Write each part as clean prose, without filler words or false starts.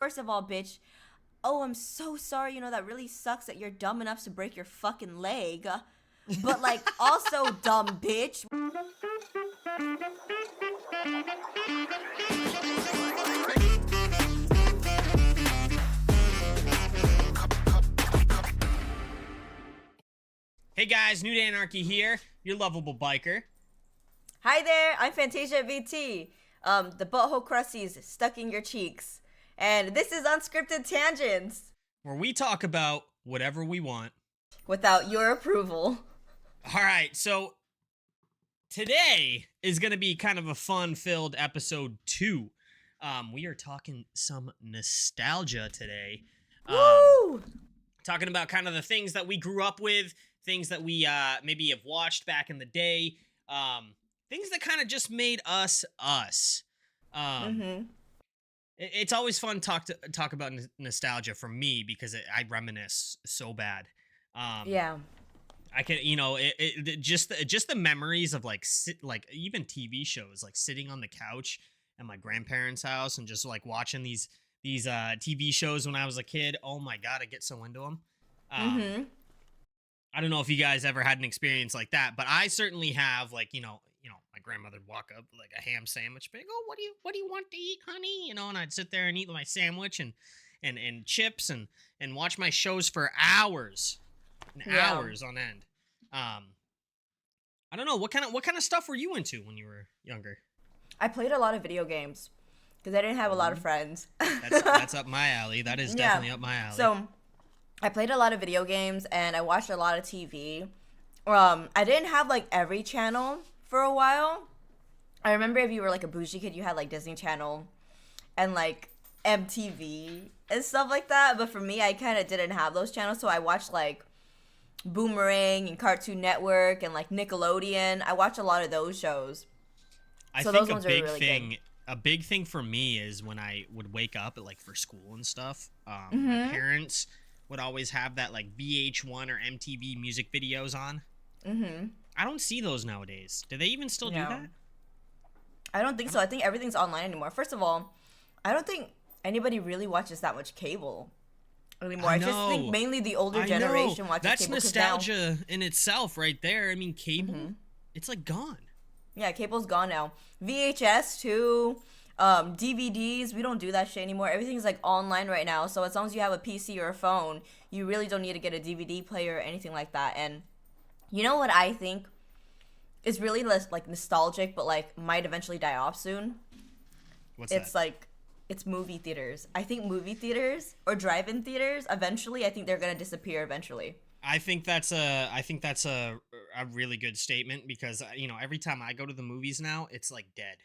First of all, bitch, oh, I'm so sorry. That really sucks that you're dumb enough to break your fucking leg. But, like, also, dumb bitch. Hey guys, New Day Anarchy here, your lovable biker. Hi there, I'm PhantasiaVt. The butthole crusties stuck in your cheeks. And this is Unscripted Tangents. Where we talk about whatever we want. Without your approval. Alright, so today is going to be kind of a fun-filled episode 2. We are talking some nostalgia today. Woo! Talking about kind of the things that we grew up with, things that we maybe have watched back in the day, things that kind of just made us us. It's always fun to talk about nostalgia for me because I reminisce so bad. Yeah. I can, just the memories of like even TV shows, like sitting on the couch at my grandparents' house and just like watching these TV shows when I was a kid. Oh my God, I get so into them. I don't know if you guys ever had an experience like that, but I certainly have. Like, my grandmother would walk up with like a ham sandwich, be like, "Oh, what do you want to eat, honey?" And I'd sit there and eat my sandwich and chips and watch my shows for hours and hours on end. I don't know, what kind of stuff were you into when you were younger? I played a lot of video games because I didn't have a lot of friends. That's up my alley. That is definitely up my alley. So I played a lot of video games and I watched a lot of TV. I didn't have like every channel for a while. I remember if you were like a bougie kid, you had like Disney Channel and like MTV and stuff like that. But for me, I kind of didn't have those channels, so I watched like Boomerang and Cartoon Network and like Nickelodeon. I watched a lot of those shows. I think a big thing for me is when I would wake up at like for school and stuff. My parents would always have that like VH1 or MTV music videos on. I don't see those nowadays. Do they even still do that? I don't think so. I think everything's online anymore. First of all, I don't think anybody really watches that much cable anymore. I just think mainly the older generation watches That's cable. That's nostalgia in itself right there. I mean, cable, it's like gone. Yeah, cable's gone now. VHS too, DVDs, we don't do that shit anymore. Everything's like online right now. So as long as you have a PC or a phone, you really don't need to get a DVD player or anything like that. And you know what I think is really less like nostalgic, but like might eventually die off soon? It's like, it's movie theaters. I think movie theaters or drive-in theaters, eventually, I think they're going to disappear eventually. I think that's a really good statement because, every time I go to the movies now, it's like dead.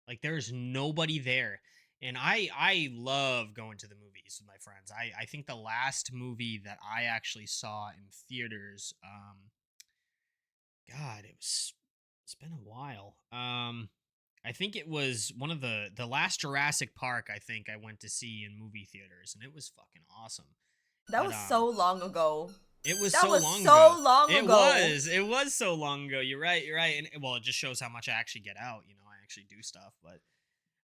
Like there's nobody there. And I love going to the movies with my friends. I think the last movie that I actually saw in theaters, God, it's been a while. I think it was one of the last Jurassic Park I think I went to see in movie theaters, and it was fucking awesome. That was so long ago. It was so long ago. It was so long ago. You're right. And well, it just shows how much I actually get out. I actually do stuff. But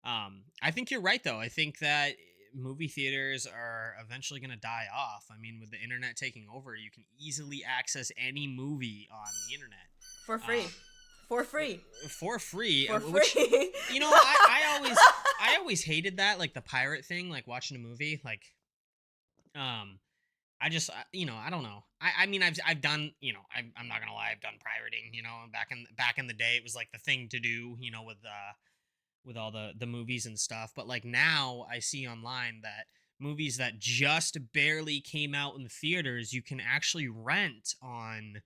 I think you're right though. I think that movie theaters are eventually going to die off. I mean, with the internet taking over, you can easily access any movie on the internet for free. For free. Which, I always hated that, like the pirate thing, like watching a movie, like I just, I don't know. I mean, I've done, I'm not gonna lie, I've done pirating, back in the day, it was like the thing to do, with all the movies and stuff. But like now I see online that movies that just barely came out in the theaters, you can actually rent on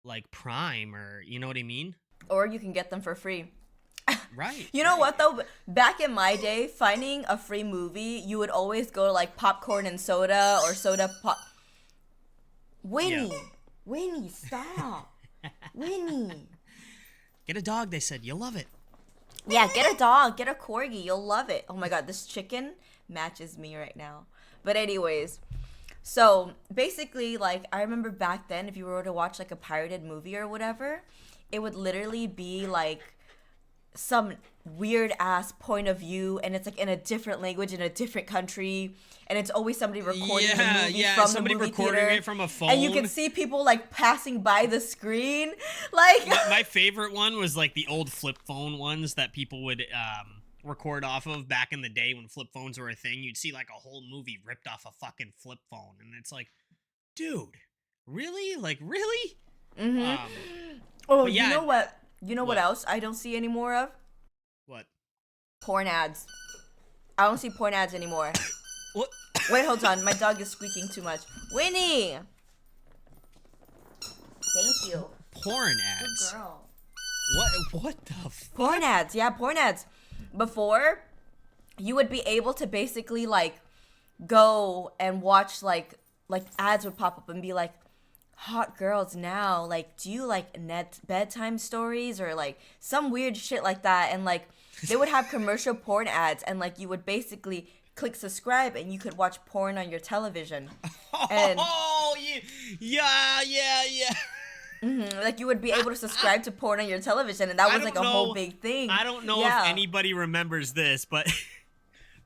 like Prime, or you know what I mean? Or you can get them for free. Right. You know what though? Back in my day, finding a free movie, you would always go to like Popcorn and Soda or Soda Pop. Winnie, stop. Winnie. Get a dog, they said. You'll love it. Yeah, get a dog. Get a corgi. You'll love it. Oh my God, this chicken matches me right now. But anyways, so basically, like, I remember back then, if you were to watch like a pirated movie or whatever, it would literally be like some weird ass point of view, and it's like in a different language in a different country, and it's always somebody recording the movie from somebody the movie recording theater, it from a phone. and you can see people like passing by the screen, like my favorite one was like the old flip phone ones that people would record off of back in the day when flip phones were a thing. You'd see like a whole movie ripped off a fucking flip phone, and it's like, dude, really? Like, really? Mm-hmm. Oh, yeah, you know what? You know what else I don't see any more of? What? Porn ads. I don't see porn ads anymore. What? Wait, hold on. My dog is squeaking too much. Winnie! Thank you. Porn ads? Good girl. What the fuck? Porn ads. Yeah, porn ads. Before, you would be able to basically, like, go and watch, like ads would pop up and be like, hot girls now, like, do you like bedtime stories or like some weird shit like that, and like they would have commercial porn ads, and like you would basically click subscribe and you could watch porn on your television. And yeah. like you would be able to subscribe to porn on your television, and that was like a whole big thing. I don't know if anybody remembers this, but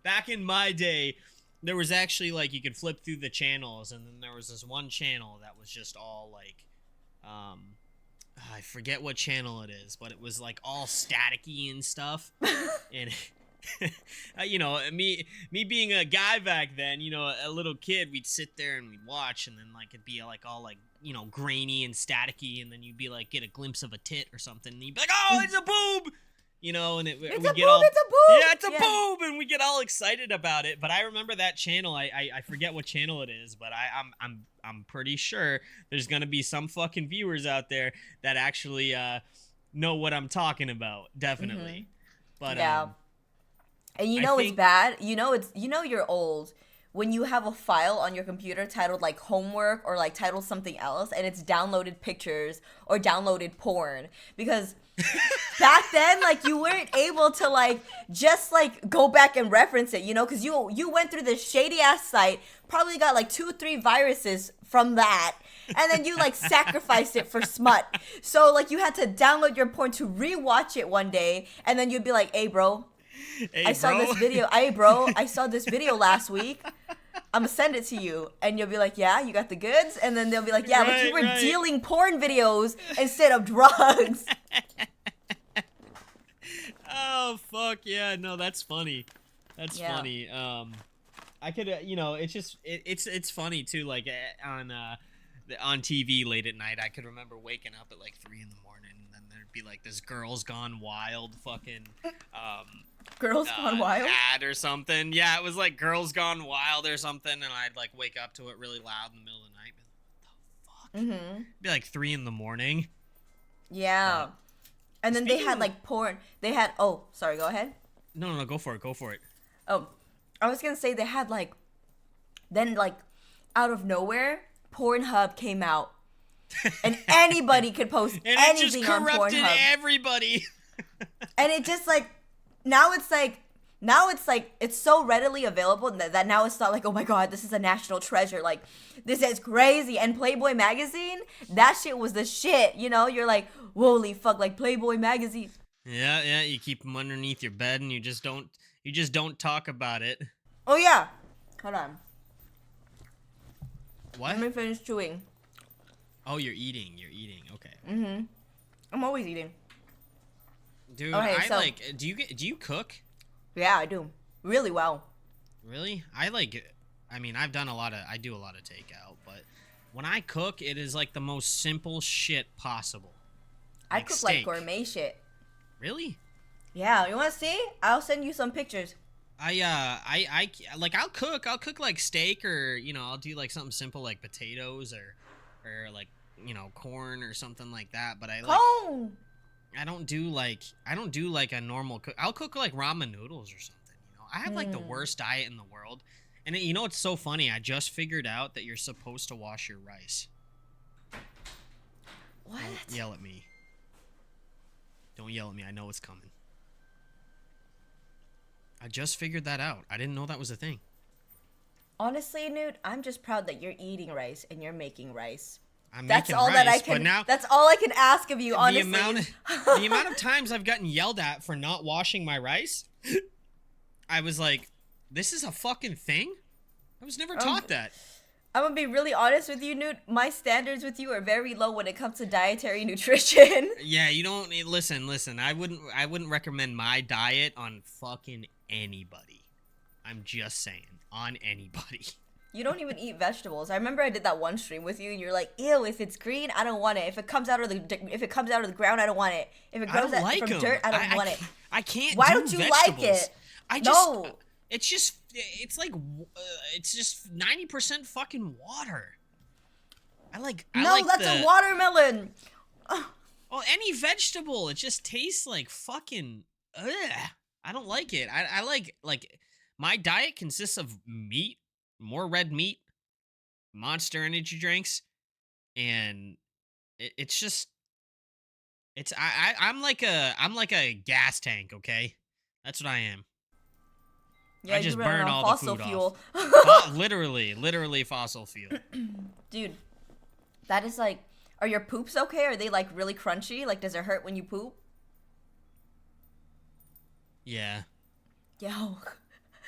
back in my day, there was actually, like, you could flip through the channels, and then there was this one channel that was just all, like, I forget what channel it is, but it was, like, all staticky and stuff, and, you know, me being a guy back then, you know, a little kid, we'd sit there and we'd watch, and then, like, it'd be, like, all, like, you know, grainy and staticky, and then you'd be, like, get a glimpse of a tit or something, and you'd be like, oh, it's a boob! You know, and it's a boob! Yeah, it's a boob, and we get all excited about it. But I remember that channel. I forget what channel it is, but I'm pretty sure there's gonna be some fucking viewers out there that actually know what I'm talking about. Definitely. But yeah. And you know it's bad. You know you're old when you have a file on your computer titled like homework or like titled something else, and it's downloaded pictures or downloaded porn, because back then, like, you weren't able to like just like go back and reference it, you know, because you went through this shady ass site, probably got like 2-3 viruses from that, and then you like sacrificed it for smut. So like you had to download your porn to rewatch it one day, and then you'd be like, hey bro, I saw this video. Hey bro, I saw this video last week. I'm gonna send it to you, and you'll be like, yeah, you got the goods, and then they'll be like, yeah, but you were dealing porn videos instead of drugs. Oh fuck yeah, no, that's funny. That's funny. I could, you know, it's just it's funny too. Like on TV late at night, I could remember waking up at like 3 in the morning, and then there'd be like this Girls Gone Wild fucking Girls Gone Wild ad or something. Yeah, it was like Girls Gone Wild or something, and I'd like wake up to it really loud in the middle of the night. Be like, what the fuck? It'd be like 3 in the morning. Yeah. And then they had like porn. They had sorry, go ahead. No, go for it. Oh, I was gonna say they had like, then like, out of nowhere, Pornhub came out, and anybody could post and anything on Pornhub. And it just corrupted everybody. And it just like, now it's like it's so readily available that now it's not like, oh my god, this is a national treasure, like this is crazy. And Playboy magazine, that shit was the shit, you know. You're like, holy fuck, like Playboy magazine. Yeah, you keep them underneath your bed, and you just don't talk about it. Oh yeah, hold on. What? Let me finish chewing. Oh, you're eating. Okay. I'm always eating. Dude, okay, do you cook? Yeah, I do. Really well. Really? I do a lot of takeout, but when I cook, it is like the most simple shit possible. I cook like gourmet shit. Really? Yeah, you want to see? I'll send you some pictures. I'll cook like steak, or, you know, I'll do like something simple like potatoes or like, you know, corn or something like that, but I don't do like a normal cook. I'll cook like ramen noodles or something, you know. I have like the worst diet in the world. And you know, it's so funny. I just figured out that you're supposed to wash your rice. What? Don't yell at me. Don't yell at me. I know it's coming. I just figured that out. I didn't know that was a thing. Honestly, Newt, I'm just proud that you're eating rice and you're making rice. I'm That's making all rice, that I but can. now That's all I can ask of you, honestly. the amount of times I've gotten yelled at for not washing my rice, I was like, this is a fucking thing? I was never taught that. I'm gonna be really honest with you, Newt. My standards with you are very low when it comes to dietary nutrition. Yeah, you don't listen. I wouldn't recommend my diet on fucking anybody. I'm just saying, on anybody. You don't even eat vegetables. I remember I did that one stream with you, and you're like, "Ew! If it's green, I don't want it. If it comes out of the ground, I don't want it. If it grows from dirt, I don't want it. I can't. Why do don't you vegetables. like it? No. It's just 90% fucking water. That's a watermelon. Well, any vegetable, it just tastes like fucking. Ugh. I don't like it. I like my diet consists of meat, more red meat, Monster energy drinks, and I'm like a gas tank. Okay, that's what I am. Yeah, I just burn all fossil the food fuel. off. Literally fossil fuel. Dude, that is like, are your poops okay? Are they like really crunchy? Like, does it hurt when you poop? Yeah. Yo,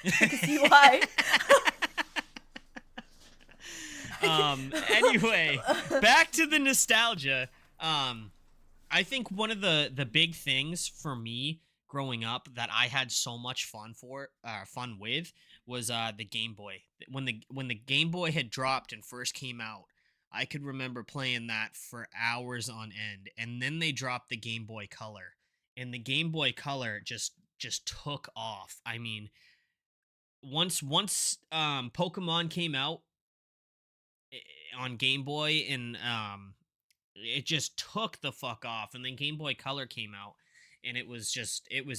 I can see why. Anyway, back to the nostalgia. I think one of the big things for me growing up that I had so much fun with was the Game Boy. When the Game Boy had dropped and first came out, I could remember playing that for hours on end. And then they dropped the Game Boy Color, and the Game Boy Color just took off. I mean, once Pokemon came out on Game Boy, and it just took the fuck off, and then Game Boy Color came out, and it was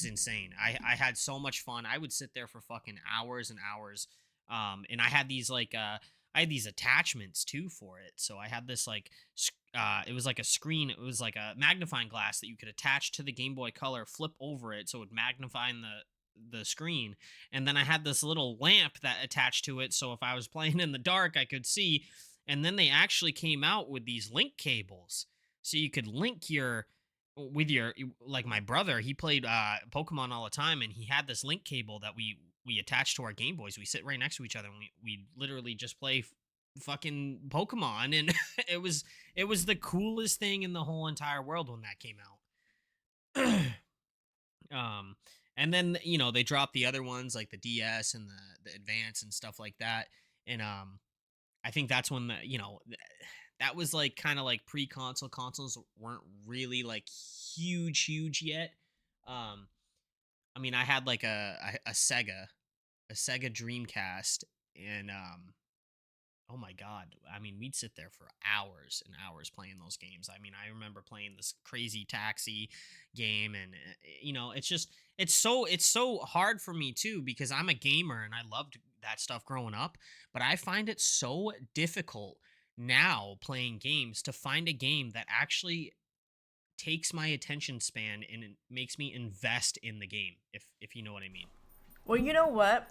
insane. I had so much fun. I would sit there for fucking hours and hours. And I had these attachments too for it. So I had this it was like a screen. It was like a magnifying glass that you could attach to the Game Boy Color, flip over it so it would magnify the screen. And then I had this little lamp that attached to it, so if I was playing in the dark, I could see. And then they actually came out with these link cables, so you could link like my brother, he played Pokemon all the time, and he had this link cable that we attached to our Game Boys. We sit right next to each other, and we literally just play fucking Pokemon, and it was the coolest thing in the whole entire world when that came out. And then they dropped the other ones like the DS and the Advance and stuff like that, and I think that's when that was like kind of like pre-console. Consoles weren't really like huge yet. I mean, I had like a Sega Dreamcast, and oh my god, I mean, we'd sit there for hours and hours playing those games. I mean, I remember playing this Crazy Taxi game, and it's so hard for me too, because I'm a gamer and I loved that stuff growing up, but I find it so difficult now playing games to find a game that actually takes my attention span and it makes me invest in the game, if you know what I mean. Well, you know what?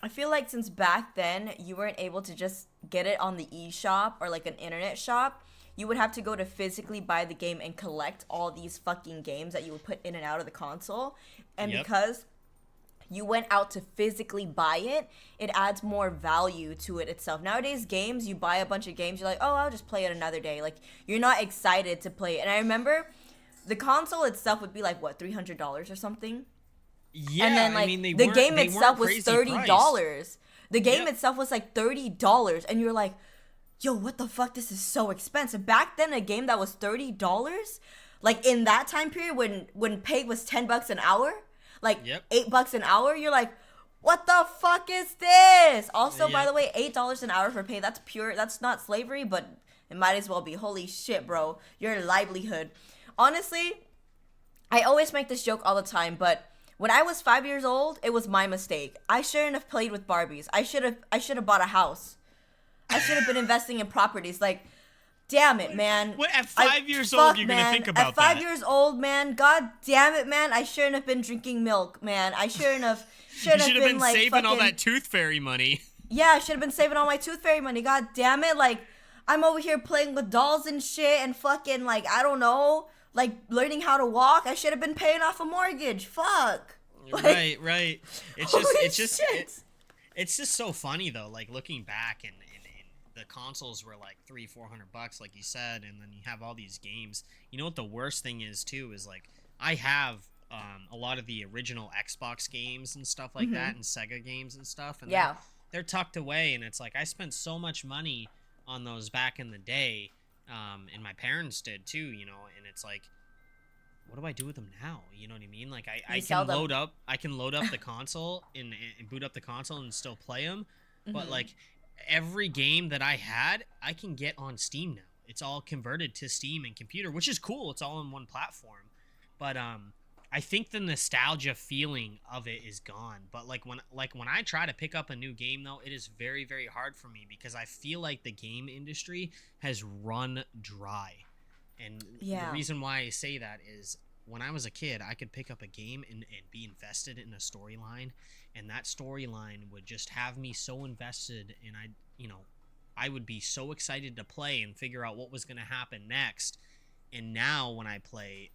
I feel like since back then you weren't able to just get it on the eShop or like an internet shop, you would have to go to physically buy the game and collect all these fucking games that you would put in and out of the console. And because you went out to physically buy it, it adds more value to it itself. Nowadays, games, you buy a bunch of games, you're like, oh, I'll just play it another day. Like, you're not excited to play it. And I remember the console itself would be like, what, $300 or something? Yeah, and then, like, I mean, the game itself was $30. Price. The game itself was like $30, and you're like, yo, what the fuck? This is so expensive. Back then, a game that was $30, like in that time period when pay was $10 an hour, like $8 an hour, you're like, what the fuck is this? Also, by the way, $8 an hour for pay, that's not slavery, but it might as well be. Holy shit, bro. Your livelihood. Honestly, I always make this joke all the time, but when I was 5 years old, it was my mistake. I shouldn't have played with Barbies. I should have bought a house. I should have been investing in properties. Like, damn it, man. What, at 5 years old, you're going to think about that? At 5 years old, man, god damn it, man, I shouldn't have been drinking milk, man. I shouldn't have been like saving all that Tooth Fairy money. Yeah, I should have been saving all my Tooth Fairy money. God damn it. Like, I'm over here playing with dolls and shit and fucking, like, I don't know, like, learning how to walk. I should have been paying off a mortgage. Fuck. Like, Right. It's holy just shit. it's just so funny though, like looking back and the consoles were like $300-400 like you said, and then you have all these games. You know what the worst thing is too is like I have a lot of the original Xbox games and stuff like that, and Sega games and stuff, and Yeah. they're tucked away, and it's like I spent so much money on those back in the day, and my parents did too, you know, and it's like, what do I do with them now? You know what I mean? Like I sell can them. load up the console and boot up the console and still play them, but like every game that I had, I can get on Steam now. It's all converted to Steam and computer, which is cool. It's all in one platform. But I think the nostalgia feeling of it is gone. But like when I try to pick up a new game though, it is very, very hard for me because I feel like the game industry has run dry. And the reason why I say that is when I was a kid, I could pick up a game and be invested in a storyline, and that storyline would just have me so invested, and I would be so excited to play and figure out what was going to happen next. And now when I play,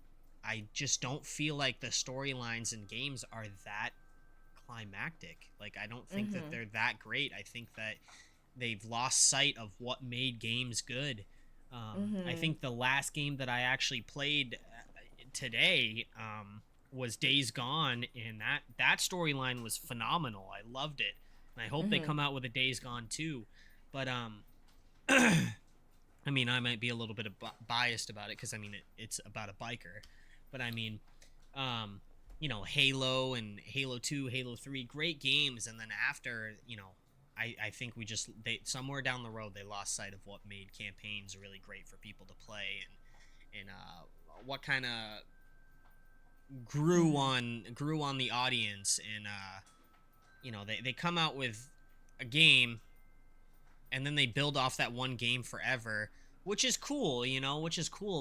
I just don't feel like the storylines in games are that climactic. Like I don't think that they're that great. I think that they've lost sight of what made games good. I think the last game that I actually played today was Days Gone, and that storyline was phenomenal. I loved it, and I hope they come out with a Days Gone 2. But I mean, I might be a little bit biased about it because I mean it's about a biker, but I mean, you know, Halo and Halo 2, Halo 3, great games, and then after, you know, I think they somewhere down the road they lost sight of what made campaigns really great for people to play, and what kind of grew on the audience, and you know, they come out with a game and then they build off that one game forever, which is cool, you know,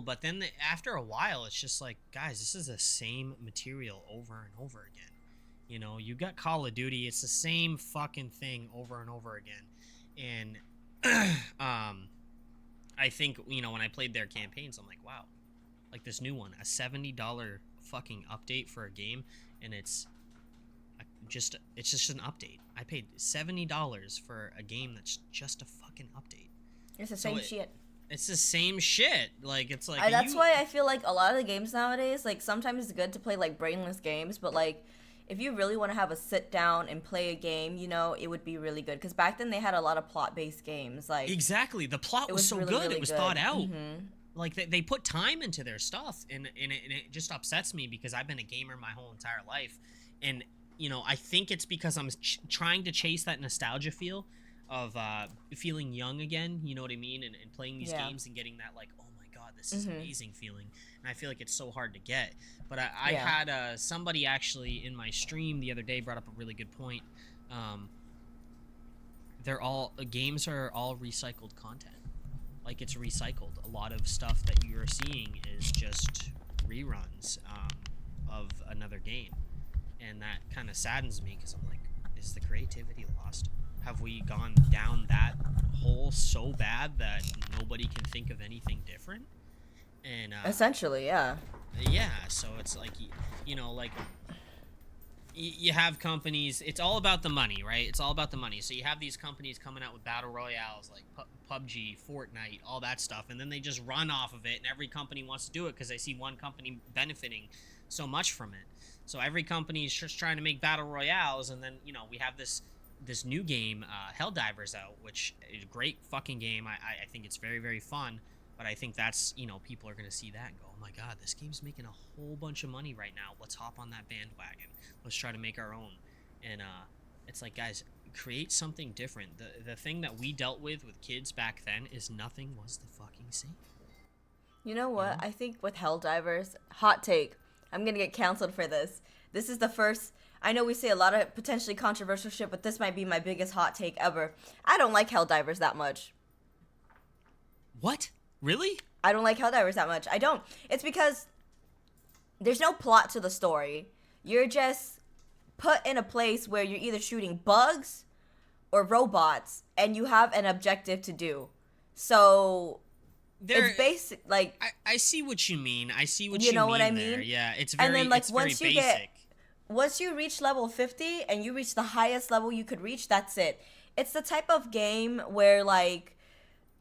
but then after a while it's just like, guys, this is the same material over and over again. You know, you got Call of Duty, it's the same fucking thing over and over again. And I think, you know, when I played their campaigns, I'm like, wow, like this new one, a $70 fucking update for a game, and it's just an update. I paid $70 for a game that's just a fucking update. It's the same shit. It's the same shit. Like, it's like that's why I feel like a lot of the games nowadays, like sometimes it's good to play like brainless games, but like if you really want to have a sit down and play a game, you know, it would be really good. Because back then they had a lot of plot-based games. Like exactly, the plot was so really, good. really it was good. thought out. Like they put time into their stuff, and it just upsets me because I've been a gamer my whole entire life, and you know, I think it's because I'm trying to chase that nostalgia feel of feeling young again. You know what I mean? And playing these games and getting that like, oh my god, this is amazing feeling. And I feel like it's so hard to get. But I had somebody actually in my stream the other day brought up a really good point. Games are all recycled content. Like, it's recycled. A lot of stuff that you're seeing is just reruns of another game. And that kind of saddens me because I'm like, is the creativity lost? Have we gone down that hole so bad that nobody can think of anything different? And essentially, yeah. Yeah, so it's like, you know, like, you have companies, it's all about the money, right? It's all about the money. So you have these companies coming out with battle royales like PUBG, Fortnite, all that stuff, and then they just run off of it, and every company wants to do it because they see one company benefiting so much from it. So every company is just trying to make battle royales, and then, you know, we have this new game, Helldivers, out, which is a great fucking game. I think it's very, very fun. But I think that's, you know, people are going to see that and go, oh my god, this game's making a whole bunch of money right now. Let's hop on that bandwagon. Let's try to make our own. And it's like, guys, create something different. The thing that we dealt with kids back then is nothing was the fucking same. You know what? I think with Helldivers, hot take, I'm going to get canceled for this. This is the first, I know we say a lot of potentially controversial shit, but this might be my biggest hot take ever. I don't like Helldivers that much. What? Really? I don't like Helldivers that much. I don't. It's because there's no plot to the story. You're just put in a place where you're either shooting bugs or robots, and you have an objective to do. So it's There, basic, like, I see what you mean. I see what you you know what I mean there. mean? Yeah, And then like it's very basic. once you reach level 50 and you reach the highest level you could reach, that's it. It's the type of game where like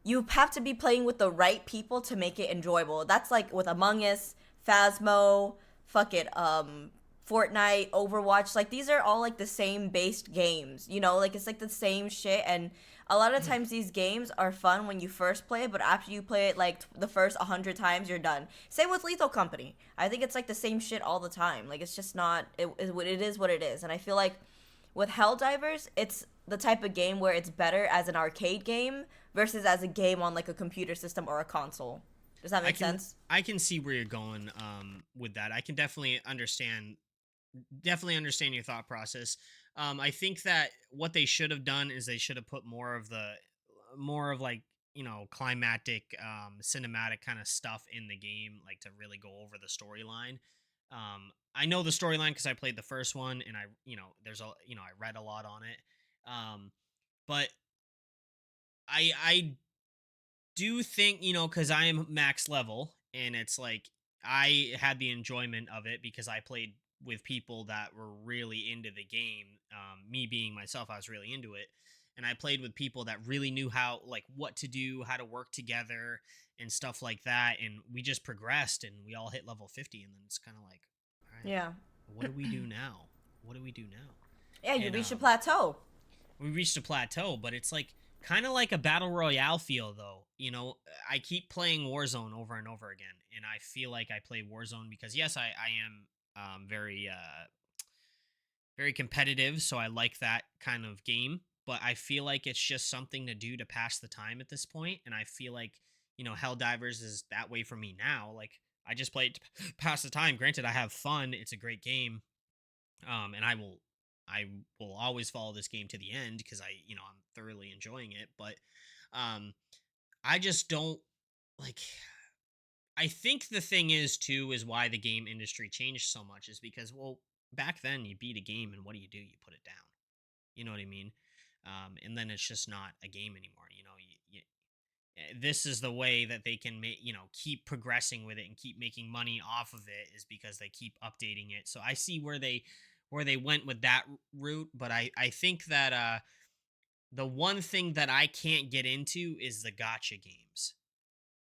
you have to be playing with the right people to make it enjoyable. That's like with Among Us, Phasmo, fuck it, Fortnite, Overwatch. Like these are all like the same based games, you know, like it's like the same shit. And a lot of times these games are fun when you first play it, but after you play it like the first 100 times, you're done. Same with Lethal Company. I think it's like the same shit all the time. Like it's just not, it is what it is. And I feel like with Helldivers, it's the type of game where it's better as an arcade game versus as a game on like a computer system or a console. Does that I make can sense? I can see where you're going with that. I can definitely understand your thought process. I think that what they should have done is they should have put more of like, climatic, cinematic kind of stuff in the game, like to really go over the storyline. I know the storyline because I played the first one, and I read a lot on it. But I do think, because I am max level, and it's like I had the enjoyment of it because I played with people that were really into the game. Me being myself, I was really into it. And I played with people that really knew like, what to do, how to work together, and stuff like that. And we just progressed and we all hit level 50. And then it's kind of like, all right, Yeah. what do we do now? What do we do now? Yeah, you And reach a plateau. we reached a plateau, but it's like kind of like a battle royale feel though. I keep playing Warzone over and over again, and I feel like I play Warzone because yes, I am very competitive, so I like that kind of game. But I feel like it's just something to do to pass the time at this point, and I feel like Helldivers is that way for me now. Like I just play it to pass the time. Granted, I have fun. It's a great game, and I will always follow this game to the end because I'm thoroughly enjoying it. But um, I just don't like. I think the thing is too is why the game industry changed so much is because, well, back then you beat a game and what do? You put it down. You know what I mean? And then it's just not a game anymore. This is the way that they can keep progressing with it and keep making money off of it is because they keep updating it. So I see where they went with that route, but I think that the one thing that I can't get into is the gotcha games.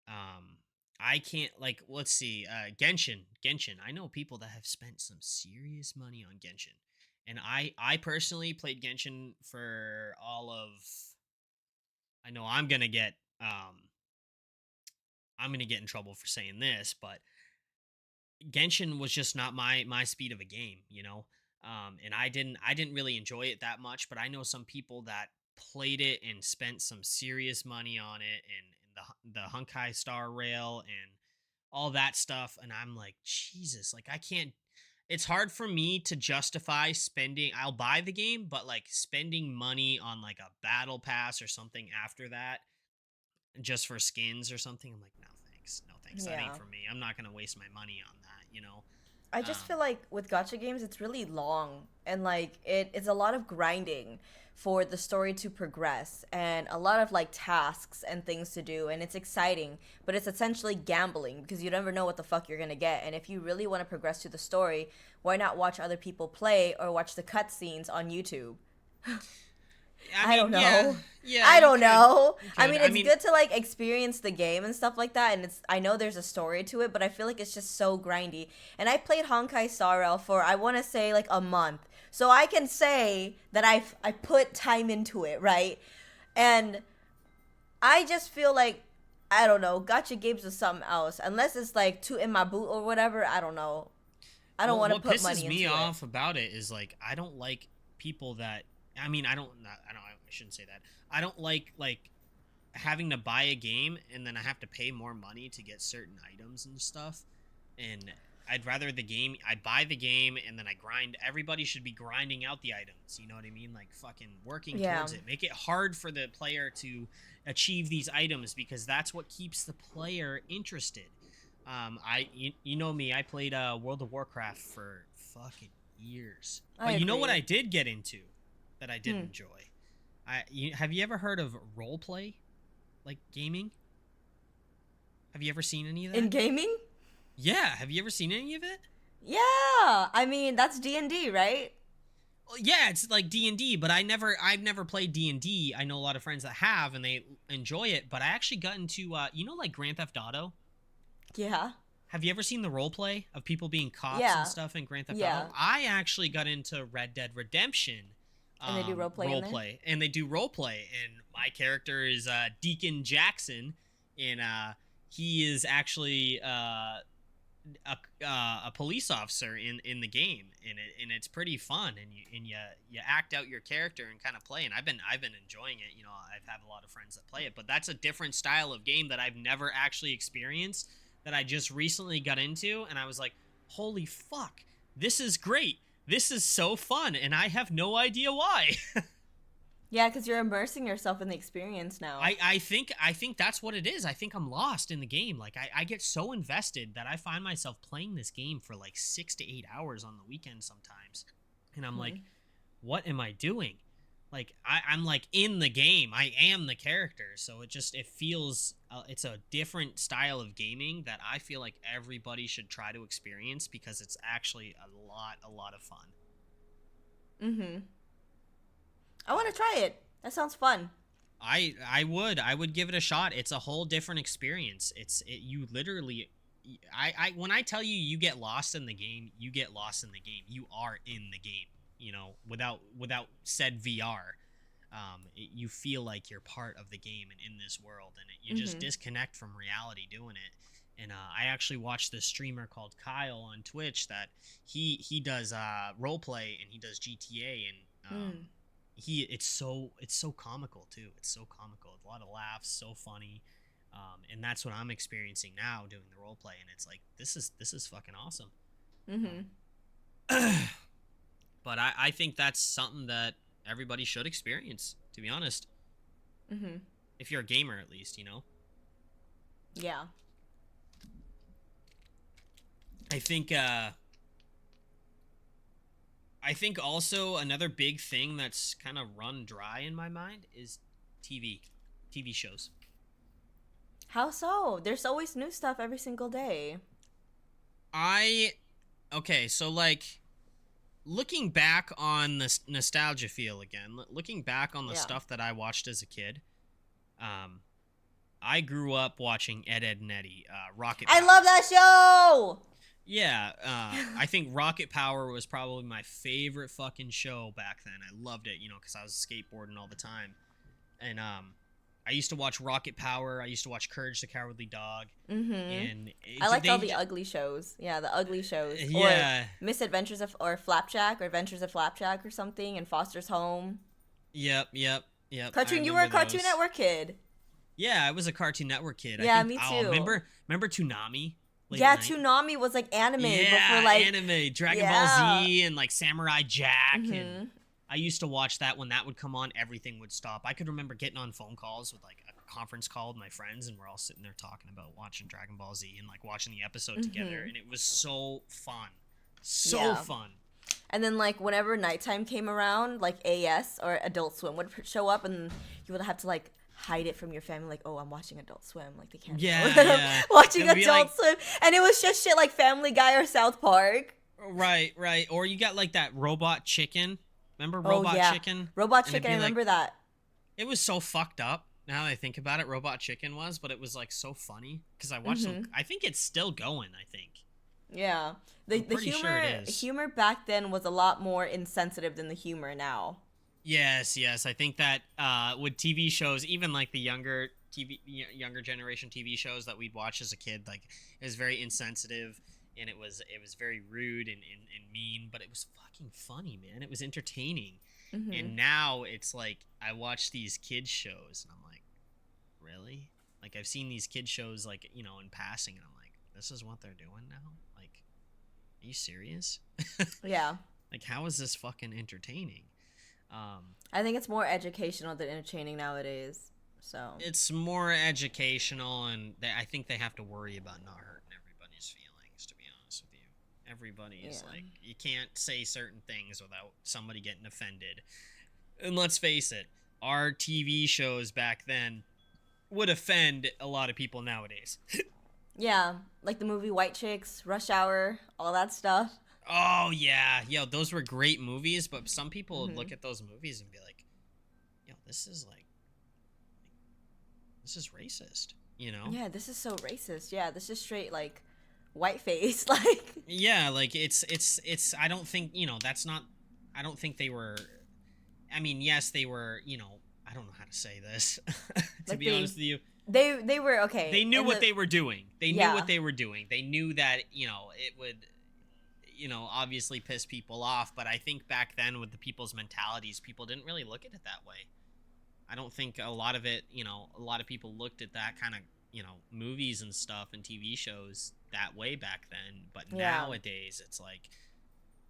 um I can't, like, let's see, Genshin. I know people that have spent some serious money on Genshin, and I personally played Genshin for all of, I know I'm gonna get in trouble for saying this, but Genshin was just not my speed of a game, and I didn't really enjoy it that much. But I know some people that played it and spent some serious money on it, and the Honkai Star Rail and all that stuff, and I'm like, Jesus, like I can't. It's hard for me to justify spending. I'll buy the game, but like spending money on like a battle pass or something after that just for skins or something. I'm like, no thanks, no thanks. That ain't Yeah. for me. I'm not gonna waste my money on that. I just Um, feel like with gotcha games, it's really long and like it's a lot of grinding for the story to progress and a lot of like tasks and things to do, and it's exciting, but it's essentially gambling because you never know what the fuck you're gonna get. And if you really want to progress to the story, why not watch other people play or watch the cutscenes on YouTube? I I don't mean, yeah, know. yeah, I you don't could, know. you I could. mean, I it's mean, good to like experience the game and stuff like that, and I know there's a story to it, but I feel like it's just so grindy. And I played Honkai Star Rail for I want to say like a month, so I can say that I put time into it, right? And I just feel like I don't know, gotcha games or something else. Unless it's like too in my boot or whatever, I don't know. I don't well, want to what put pisses money me into it. off about it is like I don't like people that. I mean, I shouldn't say that. I don't like having to buy a game and then I have to pay more money to get certain items and stuff. And I'd rather I buy the game and then I grind. Everybody should be grinding out the items. You know what I mean? Like fucking working Yeah. towards it. Make it hard for the player to achieve these items because that's what keeps the player interested. You know me. I played World of Warcraft for fucking years. I But you know what agree. I did get into that I did Hmm. enjoy. Have you ever heard of role play? like gaming? Have you ever seen any of In that? gaming? Yeah, have you ever seen any of it? Yeah. I mean, that's D&D, right? Well, yeah, it's like D&D, but I've never played D&D. I know a lot of friends that have and they enjoy it, but I actually got into like Grand Theft Auto. Yeah. Have you ever seen the role play of people being cops and Yeah. stuff in Grand Theft Yeah. Auto? I actually got into Red Dead Redemption And they do role play in there? and they do role play, and my character is Deacon Jackson, and he is actually a police officer in the game, and it's pretty fun, and you act out your character and kind of play, and I've been enjoying it. You know, I've had a lot of friends that play it, but that's a different style of game that I've never actually experienced, that I just recently got into, and I was like, holy fuck, this is great, this is so fun, and I have no idea why. Yeah, because you're immersing yourself in the experience now. I think that's what it is. I think I'm lost in the game. Like I get so invested that I find myself playing this game for like 6 to 8 hours on the weekend sometimes. And I'm like, what am I doing? Like I'm like in the game. I am the character. So it feels it's a different style of gaming that I feel like everybody should try to experience, because it's actually a lot of fun. Mm-hmm. I want to try it. That sounds fun. I would give it a shot. It's a whole different experience. You literally, I when I tell you, you get lost in the game, you get lost in the game. You are in the game. You know, without said VR, you feel like you're part of the game and in this world, and you just disconnect from reality doing it. And I actually watched this streamer called Kyle on Twitch that he does role play, and he does GTA, and it's so comical too. It's so comical. A lot of laughs, so funny. And that's what I'm experiencing now doing the role play, and it's like this is fucking awesome. But I think that's something that everybody should experience, to be honest. If you're a gamer, at least, you know. Yeah. I think also another big thing that's kind of run dry in my mind is TV shows. How so? There's always new stuff every single day. Okay, so like looking back on this nostalgia feel again, looking back on the stuff that I watched as a kid, I grew up watching Ed, Edd n Eddy, Rocket Power. I love that show! Yeah, I think Rocket Power was probably my favorite fucking show back then. I loved it, you know, because I was skateboarding all the time. And I used to watch Rocket Power. I used to watch Courage the Cowardly Dog. And I liked all the ugly shows. Yeah, the ugly shows. Yeah. Or Misadventures of, or Flapjack, or Adventures of Flapjack or something, and Foster's Home. Yep. Cartoon, you were a Cartoon Network kid. Yeah, I was a Cartoon Network kid. Yeah, me too. Remember Toonami? Yeah, Toonami was like anime. Yeah, before, like, anime. Dragon Ball Z and like Samurai Jack. And I used to watch that when that would come on. Everything would stop. I could remember getting on phone calls with like a conference call with my friends, and we're all sitting there talking about watching Dragon Ball Z and like watching the episode together. And it was so fun. So fun. And then like whenever nighttime came around, like AS or Adult Swim would show up, and you would have to like hide it from your family, like, oh, I'm watching Adult Swim, like they can't know that I'm watching Adult Swim. And it was just shit like Family Guy or South Park. Right. Or you got like that Robot Chicken. Remember Chicken? Robot Chicken, I remember that. It was so fucked up now that I think about it, Robot Chicken was, but it was like so funny because I watched them. I think it's still going, I think. Yeah. The humor back then was a lot more insensitive than the humor now. Yes. I think that with TV shows, even like the younger generation TV shows that we'd watch as a kid, like it was very insensitive, and it was very rude and mean, but it was fucking funny, man. It was entertaining. And now it's like I watch these kids shows and I'm like, really? Like I've seen these kids shows like, you know, in passing, and I'm like, this is what they're doing now? Like, are you serious? Yeah. Like, how is this fucking entertaining? I think it's more educational than entertaining nowadays. So it's more educational, and I think they have to worry about not hurting everybody's feelings, to be honest with you. Everybody is like, you can't say certain things without somebody getting offended. And let's face it, our TV shows back then would offend a lot of people nowadays. Yeah, like the movie White Chicks, Rush Hour, all that stuff. Oh yeah, yo, those were great movies, but some people would Hmm. look at those movies and be like, yo, this is racist, you know? Yeah, this is so racist. Yeah, this is straight like whiteface. Like, Yeah, like it's I don't think, that's not I don't think they were I mean, yes, they were, I don't know how to say this to like be honest with you. they were They okay. knew And what they were doing. They knew yeah, what they were doing. They knew that, it would obviously piss people off, but I think back then with the people's mentalities, people didn't really look at it that way. I don't think a lot of it, a lot of people looked at that kind of, movies and stuff and TV shows that way back then. But yeah, nowadays, it's like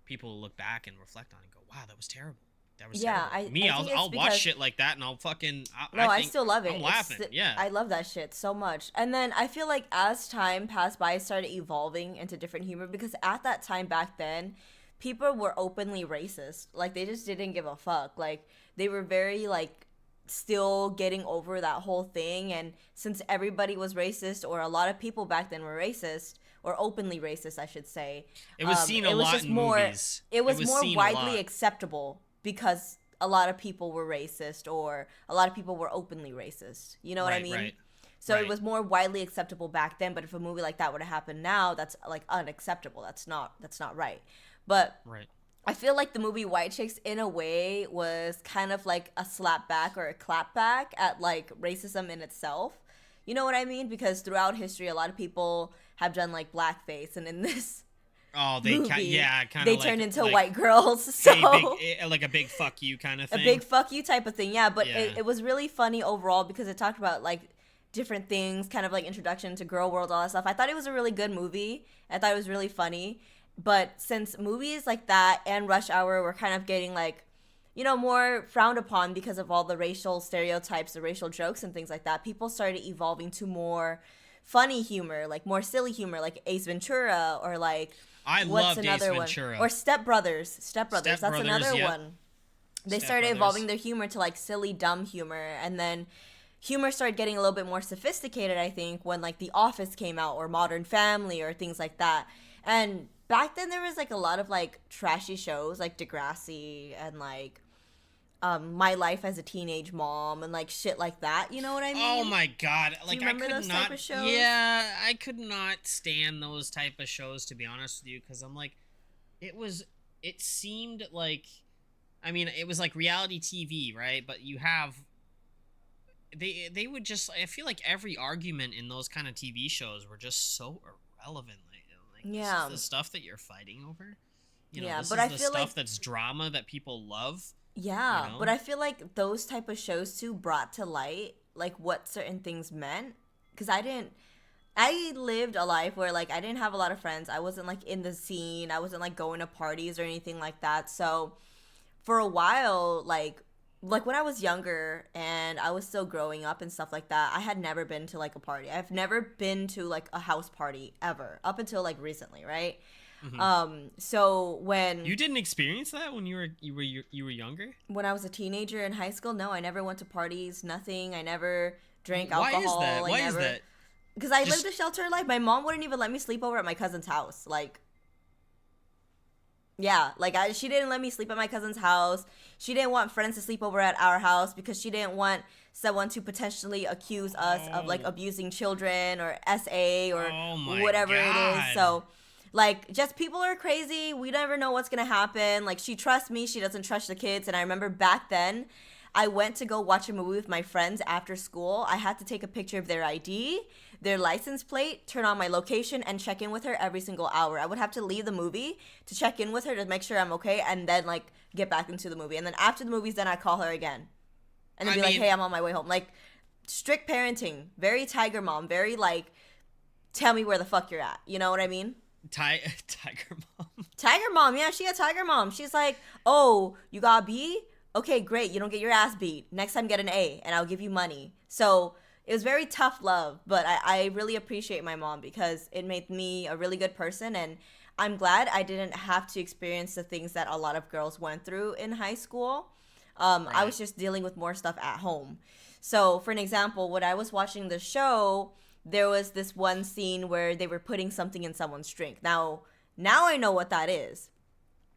people look back and reflect on it and go, wow, that was terrible. That was yeah. terrible. I Me, think it's I'll watch because shit like that and I'll fucking, no, I I think still love it. I'm laughing. Yeah. I love that shit so much. And then I feel like as time passed by, I started evolving into different humor because at that time back then, people were openly racist. Like they just didn't give a fuck. Like they were very like still getting over that whole thing. And since everybody was racist, or a lot of people back then were racist, or openly racist, I should say, It was seen a it was lot just in more. movies. It was more seen a widely lot. acceptable because a lot of people were racist, or a lot of people were openly racist. You know what I Right, mean? right, So it right, was more widely acceptable back then. But if a movie like that would have happened now, that's like unacceptable. That's not right. But right. I feel like the movie White Chicks, in a way, was kind of like a slap back or a clap back at like racism in itself. You know what I mean? Because throughout history, a lot of people have done like blackface, and in this Oh, movie, yeah, kind they of turned into like, white girls. hey, So like a big fuck you kind of a thing. big fuck you type of thing, yeah. But Yeah. it was really funny overall because it talked about like different things, kind of like introduction to girl world, all that stuff. I thought it was a really good movie. I thought it was really funny. But since movies like that and Rush Hour were kind of getting like, more frowned upon because of all the racial stereotypes, the racial jokes and things like that, people started evolving to more funny humor, like more silly humor, like Ace Ventura, or like I what's loved Ace another one? Ventura. Or Step Brothers. That's Brothers, another yep. one. They Step started Brothers. evolving their humor to like silly, dumb humor, and then humor started getting a little bit more sophisticated, I think, when like The Office came out, or Modern Family, or things like that. And back then there was like a lot of like trashy shows like Degrassi and like My Life as a Teenage Mom and like shit like that. You know what I mean? Oh my god! Do you Like I remember could those not. type of shows? Yeah, I could not stand those type of shows, to be honest with you, because I'm like, it was. It seemed like, I mean, it was like reality TV, right? But you have. They would just. I feel like every argument in those kind of TV shows were just so irrelevant. Like this Yeah. is the stuff that you're fighting over. Yeah, this but is I the feel stuff like that's drama that people love. yeah, You know. but I feel like those type of shows too brought to light like what certain things meant, cuz I lived a life where like I didn't have a lot of friends. I wasn't like in the scene. I wasn't like going to parties or anything like that. So for a while like when I was younger and I was still growing up and stuff like that, I had never been to like a party. I've never been to like a house party ever up until like recently, right? Mhm. So when You didn't experience that when you were younger? when I was a teenager in high school, no, I never went to parties, nothing. I never drank Why is alcohol. that? Why is that? Because I Just lived a sheltered life. My mom wouldn't even let me sleep over at my cousin's house. Like, yeah, like she didn't let me sleep at my cousin's house. She didn't want friends to sleep over at our house because she didn't want someone to potentially accuse us of like Oh. abusing children or SA or Oh my whatever it is. God. So like just people are crazy. We never know what's gonna happen. Like she trusts me, she doesn't trust the kids. And I remember back then I went to go watch a movie with my friends after school. I had to take a picture of their ID, their license plate, turn on my location, and check in with her every single hour. I would have to leave the movie to check in with her to make sure I'm okay, and then like get back into the movie. And then after the movies, then I call her again, and then I be like, mean- "Hey, I'm on my way home." Like strict parenting, very tiger mom, very like, tell me where the fuck you're at. You know what I mean? Tiger Mom. Tiger mom, yeah, she a tiger mom. She's like, "Oh, you got a B? Okay, great. You don't get your ass beat. Next time, get an A, and I'll give you money." So it was very tough love, but I really appreciate my mom because it made me a really good person, and I'm glad I didn't have to experience the things that a lot of girls went through in high school. I Right. was just dealing with more stuff at home. So, for an example, when I was watching the show, there was this one scene where they were putting something in someone's drink. Now I know what that is.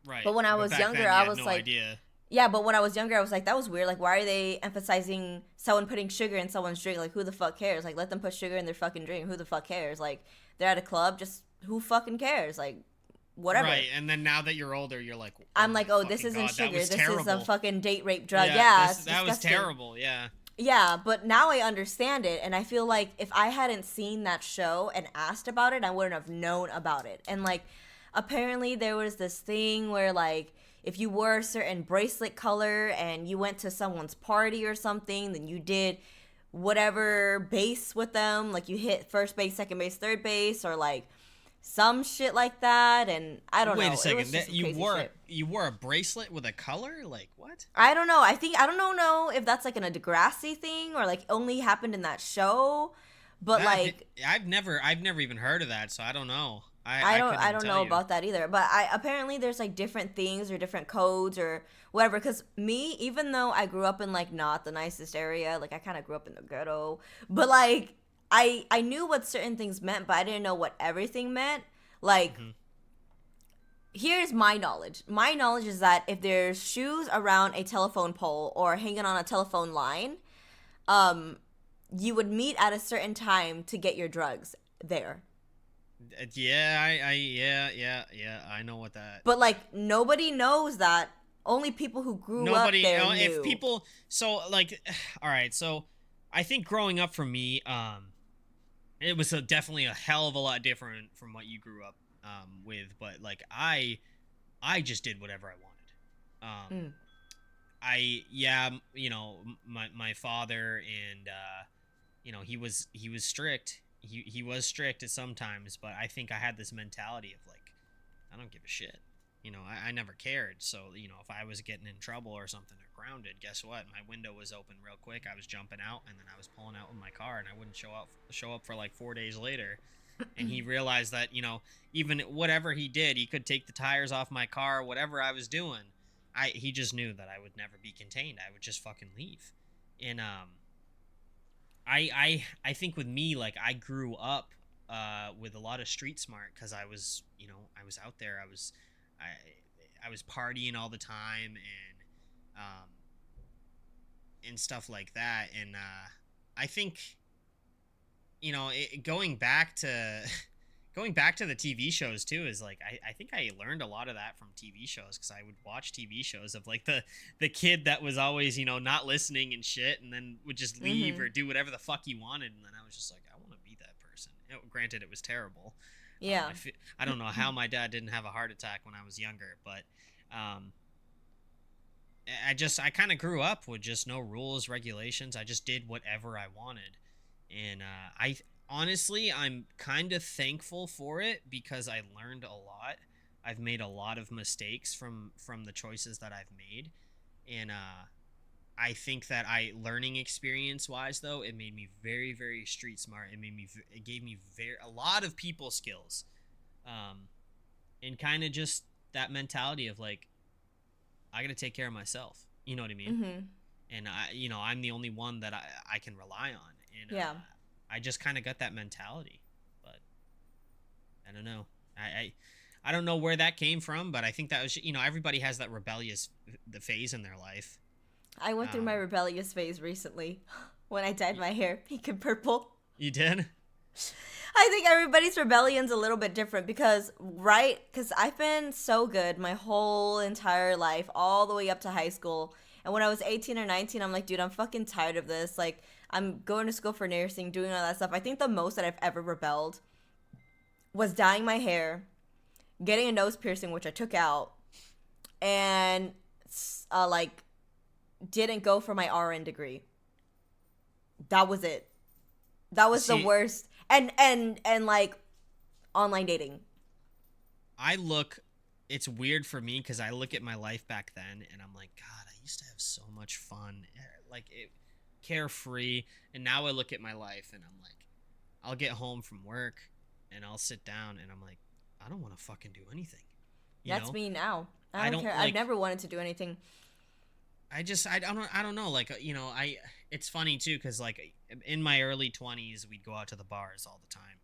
Right. But when I But was back younger, then you I had was no like, idea. yeah, but when I was younger, I was like, that was weird. Like, why are they emphasizing someone putting sugar in someone's drink? Like, who the fuck cares? Like, let them put sugar in their fucking drink. Who the fuck cares? Like, they're at a club, just who fucking cares? Like, whatever. Right. And then now that you're older, you're like, oh I'm my like, oh, this fucking isn't god, that sugar. was This is a terrible. fucking date rape drug. Yeah, Yeah, this it's that was disgusting. terrible. Yeah. Yeah, but now I understand it, and I feel like if I hadn't seen that show and asked about it, I wouldn't have known about it. And like, apparently there was this thing where like, if you wore a certain bracelet color and you went to someone's party or something, then you did whatever base with them, like you hit first base, second base, third base, or like some shit like that. And I don't Wait know, a it was second. just That some crazy shit. you wore a bracelet with a color? Like what? I don't know. I don't know if that's like an a Degrassi thing or like only happened in that show, but That like I've never even heard of that, so I don't know. I I don't couldn't I even don't tell know you. about that either. But I apparently there's like different things or different codes or whatever. Cause me, even though I grew up in like not the nicest area, like I kind of grew up in the ghetto, but like I knew what certain things meant, but I didn't know what everything meant. Like Hmm. here's my knowledge. My knowledge is that if there's shoes around a telephone pole or hanging on a telephone line, um, you would meet at a certain time to get your drugs there. Yeah, yeah. I know what that. But like nobody knows that. Only people who grew up Nobody. there If knew. people. So like, all right. So I think growing up for me, it was definitely a hell of a lot different from what you grew up with. But like I just did whatever I wanted. Mm. I yeah, my father and he was strict. He was strict at sometimes, but I think I had this mentality of like I don't give a shit. I never cared. So if I was getting in trouble or something or grounded, guess what? My window was open real quick. I was jumping out, and then I was pulling out with my car, and I wouldn't show up for like 4 days later. And he realized that even whatever he did, he could take the tires off my car, whatever I was doing. He just knew that I would never be contained. I would just fucking leave. And I think with me, like I grew up with a lot of street smart because I was I was out there. I was partying all the time and stuff like that. And I think going back to going back to the TV shows too is like I think I learned a lot of that from TV shows because I would watch TV shows of like the kid that was always not listening and shit and then would just leave or Mhm. do whatever the fuck he wanted, and then I was just like I want to be that person. Granted, it was terrible. Yeah. I don't know how my dad didn't have a heart attack when I was younger, but um, I kind of grew up with just no rules, regulations. I just did whatever I wanted, and I honestly I'm kind of thankful for it because I learned a lot. I've made a lot of mistakes from the choices that I've made, and I think that learning experience wise though, it made me very very street smart. It gave me a lot of people skills, um, and kind of just that mentality of like I got to take care of myself. You know what I mean? Mhm. And I'm the only one that I can rely on, and Yeah. I just kind of got that mentality. But I don't know. I don't know where that came from, but I think that was everybody has that rebellious the phase in their life. I went through my Um, rebellious phase recently when I dyed my hair pink and purple. you did? I think everybody's rebellion's a little bit different because, right? Because I've been so good my whole entire life, all the way up to high school. And when I was 18 or 19, I'm like, dude, I'm fucking tired of this. Like, I'm going to school for nursing, doing all that stuff. I think the most that I've ever rebelled was dyeing my hair, getting a nose piercing, which I took out, and like didn't go for my RN degree. That was it. That was the See, worst. And like online dating. I look. It's weird for me because I look at my life back then, and I'm like, God, I used to have so much fun, like it, carefree. And now I look at my life, and I'm like, I'll get home from work, and I'll sit down, and I'm like, I don't want to fucking do anything. You That's know, me now. I I don't don't care. I've like. never wanted to do anything. I don't know, like, I it's funny too cuz like in my early 20s we'd go out to the bars all the time.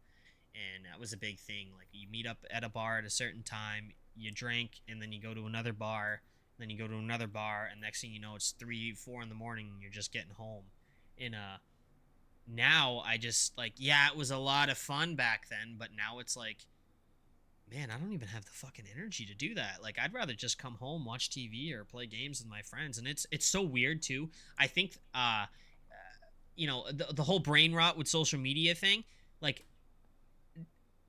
And that was a big thing. Like you meet up at a bar at a certain time, you drink, and then you go to another bar, then you go to another bar, and next thing you know, it's 3, 4 in the morning, and you're just getting home. And now I just like, yeah, it was a lot of fun back then, but now it's like, man, I don't even have the fucking energy to do that. Like I'd rather just come home, watch TV, or play games with my friends. And it's so weird too. I think the whole brain rot with social media thing, like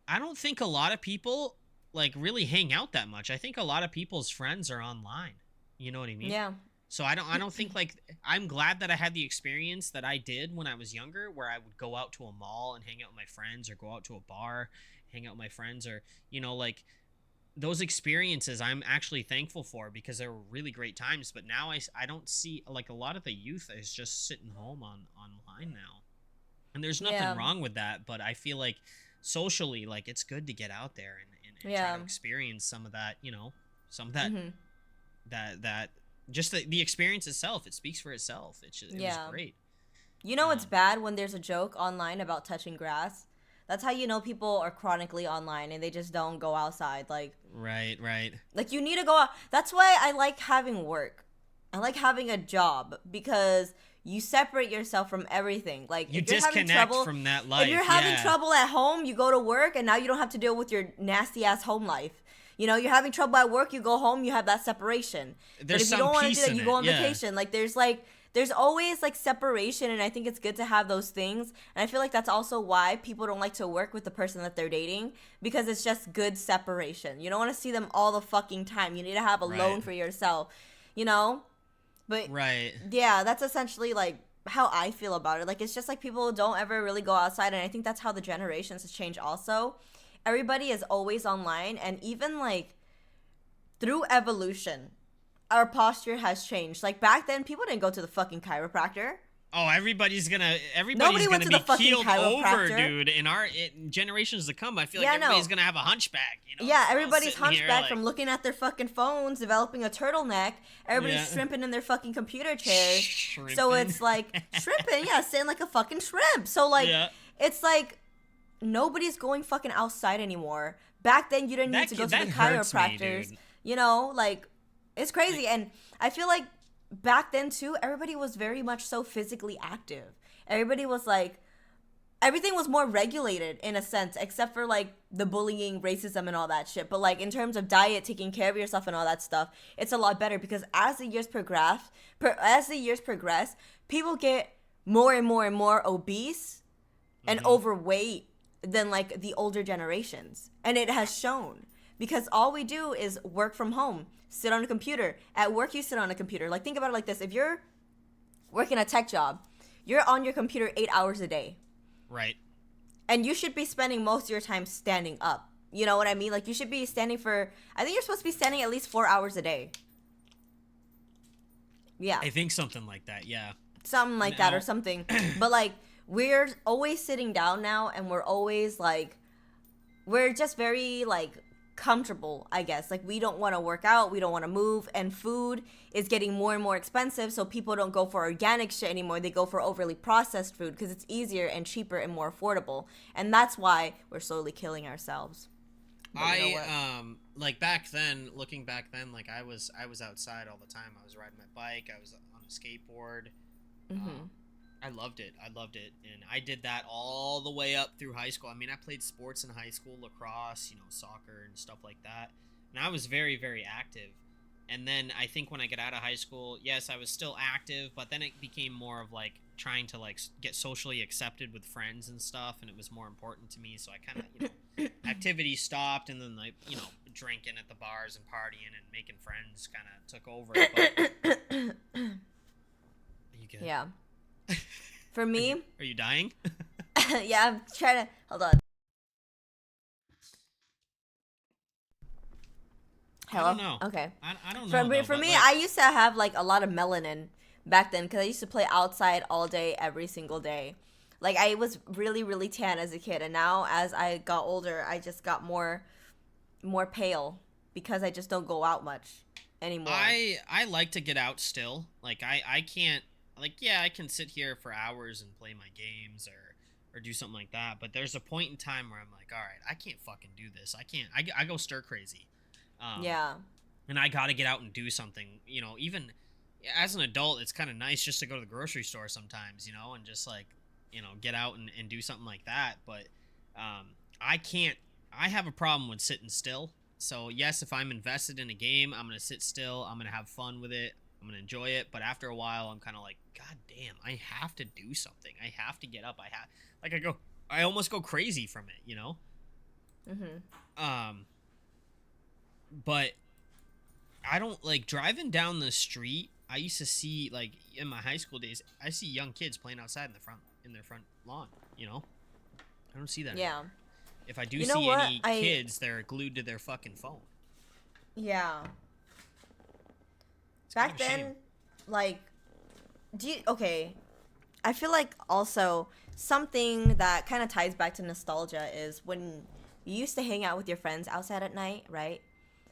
I don't think a lot of people like really hang out that much. I think a lot of people's friends are online. You know what I mean? Yeah. So I don't think like I'm glad that I had the experience that I did when I was younger where I would go out to a mall and hang out with my friends or go out to a bar, hang out with my friends or like those experiences I'm actually thankful for because they were really great times, but now I don't see like a lot of the youth is just sitting home online now. And there's nothing Yeah. wrong with that, but I feel like socially like it's good to get out there and try Yeah. to experience some of that, some of that Mhm. that just the experience itself. It speaks for itself. It was Yeah. great. You know it's um bad when there's a joke online about touching grass. That's how you know people are chronically online and they just don't go outside. right. Like you need to go out. That's why I like having work. I like having a job because you separate yourself from everything. Like You disconnect from that if you're life, having yeah. trouble at home, you go to work and now you don't have to deal with your nasty ass home life. You know, you're having trouble at work, you go home, you have that separation. But There's if you some don't want to do peace that, in you go it, on yeah. vacation. There's always like separation, and I think it's good to have those things. And I feel like that's also why people don't like to work with the person that they're dating because it's just good separation. You don't want to see them all the fucking time. You need to have alone Right. for yourself, you know? But Right. yeah, that's essentially like how I feel about it. Like it's just like people don't ever really go outside, and I think that's how the generations has changed also. Everybody is always online, and even like through evolution, our posture has changed. Like back then, people didn't go to the fucking chiropractor. Oh, everybody's Nobody went gonna to be the fucking keeled over, chiropractor. dude. In generations to come, I feel like Yeah, everybody's no. gonna have a hunchback. Yeah, They're all everybody's sitting here hunchback like, from looking at their fucking phones, developing a turtleneck. Everybody's yeah, shrimping in their fucking computer chairs. So shrimping. it's like shrimping, yeah, sitting like a fucking shrimp. So like, Yeah, it's like nobody's going fucking outside anymore. Back then, you didn't need that to go to that the hurts me, chiropractors. dude. You know, like it's Like, crazy. And I feel like back then too, everybody was very much so physically active. Everybody was like everything was more regulated in a sense, except for like the bullying, racism, and all that shit. But like in terms of diet, taking care of yourself, and all that stuff, it's a lot better because as the years progress, people get more and more and more obese and hmm overweight than like the older generations, and it has shown because all we do is work from home, sit on a computer. At work, you sit on a computer. Like think about it like this: if you're working a tech job, you're on your computer 8 hours a day right. and you should be spending most of your time standing up. You know what I mean? Like you should be standing for I think you're supposed to be standing at least 4 hours a day. Yeah. I think something like that. Yeah. Something like that or Now, something. But like we're always sitting down now and we're always like we're just very like comfortable, I guess. Like we don't want to work out, we don't want to move, and food is getting more and more expensive, so people don't go for organic shit anymore. They go for overly processed food because it's easier and cheaper and more affordable. And that's why we're slowly killing ourselves. But you know what? like back then, looking back then, like I was outside all the time. I was riding my bike. I was on a skateboard. Mhm. Um, I loved it. I loved it, and I did that all the way up through high school. I mean, I played sports in high school, lacrosse, soccer and stuff like that, and I was very, very active. And then I think when I got out of high school, yes, I was still active, but then it became more of like trying to like get socially accepted with friends and stuff, and it was more important to me. So I kind of, activity stopped, and then like drinking at the bars and partying and making friends kind of took over. But you good? Yeah. For Are you me, are you dying? yeah, I'm trying to hold on. I don't Hello. know. Okay. I don't For know me, though, for but me, like, I used to have like a lot of melanin back then because I used to play outside all day, every single day. Like I was really, really tan as a kid, and now as I got older, I just got more pale because I just don't go out much anymore. I like to get out still. Like I can't, like, yeah, I can sit here for hours and play my games or do something like that, but there's a point in time where I'm like, all right, I can't fucking do this. I can't. I go stir crazy. Um Yeah. and I got to get out and do something, even as an adult, it's kind of nice just to go to the grocery store sometimes, and just like, get out and do something like that. But I can't, I have a problem with sitting still. So, yes, if I'm invested in a game, I'm going to sit still. I'm going to have fun with it. I'm going to enjoy it. But after a while, I'm kind of like, God damn, I have to do something. I have to get up. I almost go crazy from it. Mhm. Um, but I don't like driving down the street. I used to see, like, in my high school days, I see young kids playing outside in their front lawn. I don't see that anymore. Yeah. If I do You know see what? any kids, they're glued to their fucking phone. Yeah. It's kind of Back a shame. then, like, okay. I feel like also something that kind of ties back to nostalgia is when you used to hang out with your friends outside at night, right?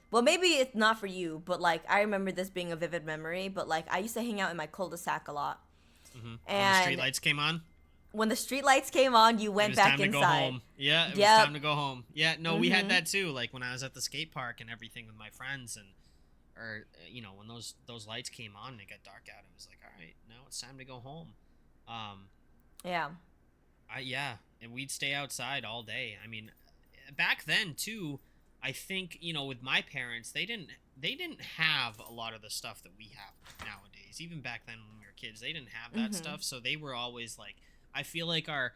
Well, maybe it's not for you, but like I remember this being a vivid memory. But like I used to hang out in my cul-de-sac a lot, When the street and lights came on, when the street lights came on, you it went was back time to go inside. home. Yeah, it was Yep. time to go home. Yeah, no, we had Mhm. that too. Like when I was at the skate park and everything with my friends, and or when those lights came on and it got dark out, it was like, all right, now it's time to go home. Um, Yeah. yeah, and we'd stay outside all day. I mean, back then too, I think, with my parents, they didn't have a lot of the stuff that we have nowadays. Even back then when we were kids, they didn't have that Mhm. stuff, so they were always like, I feel like our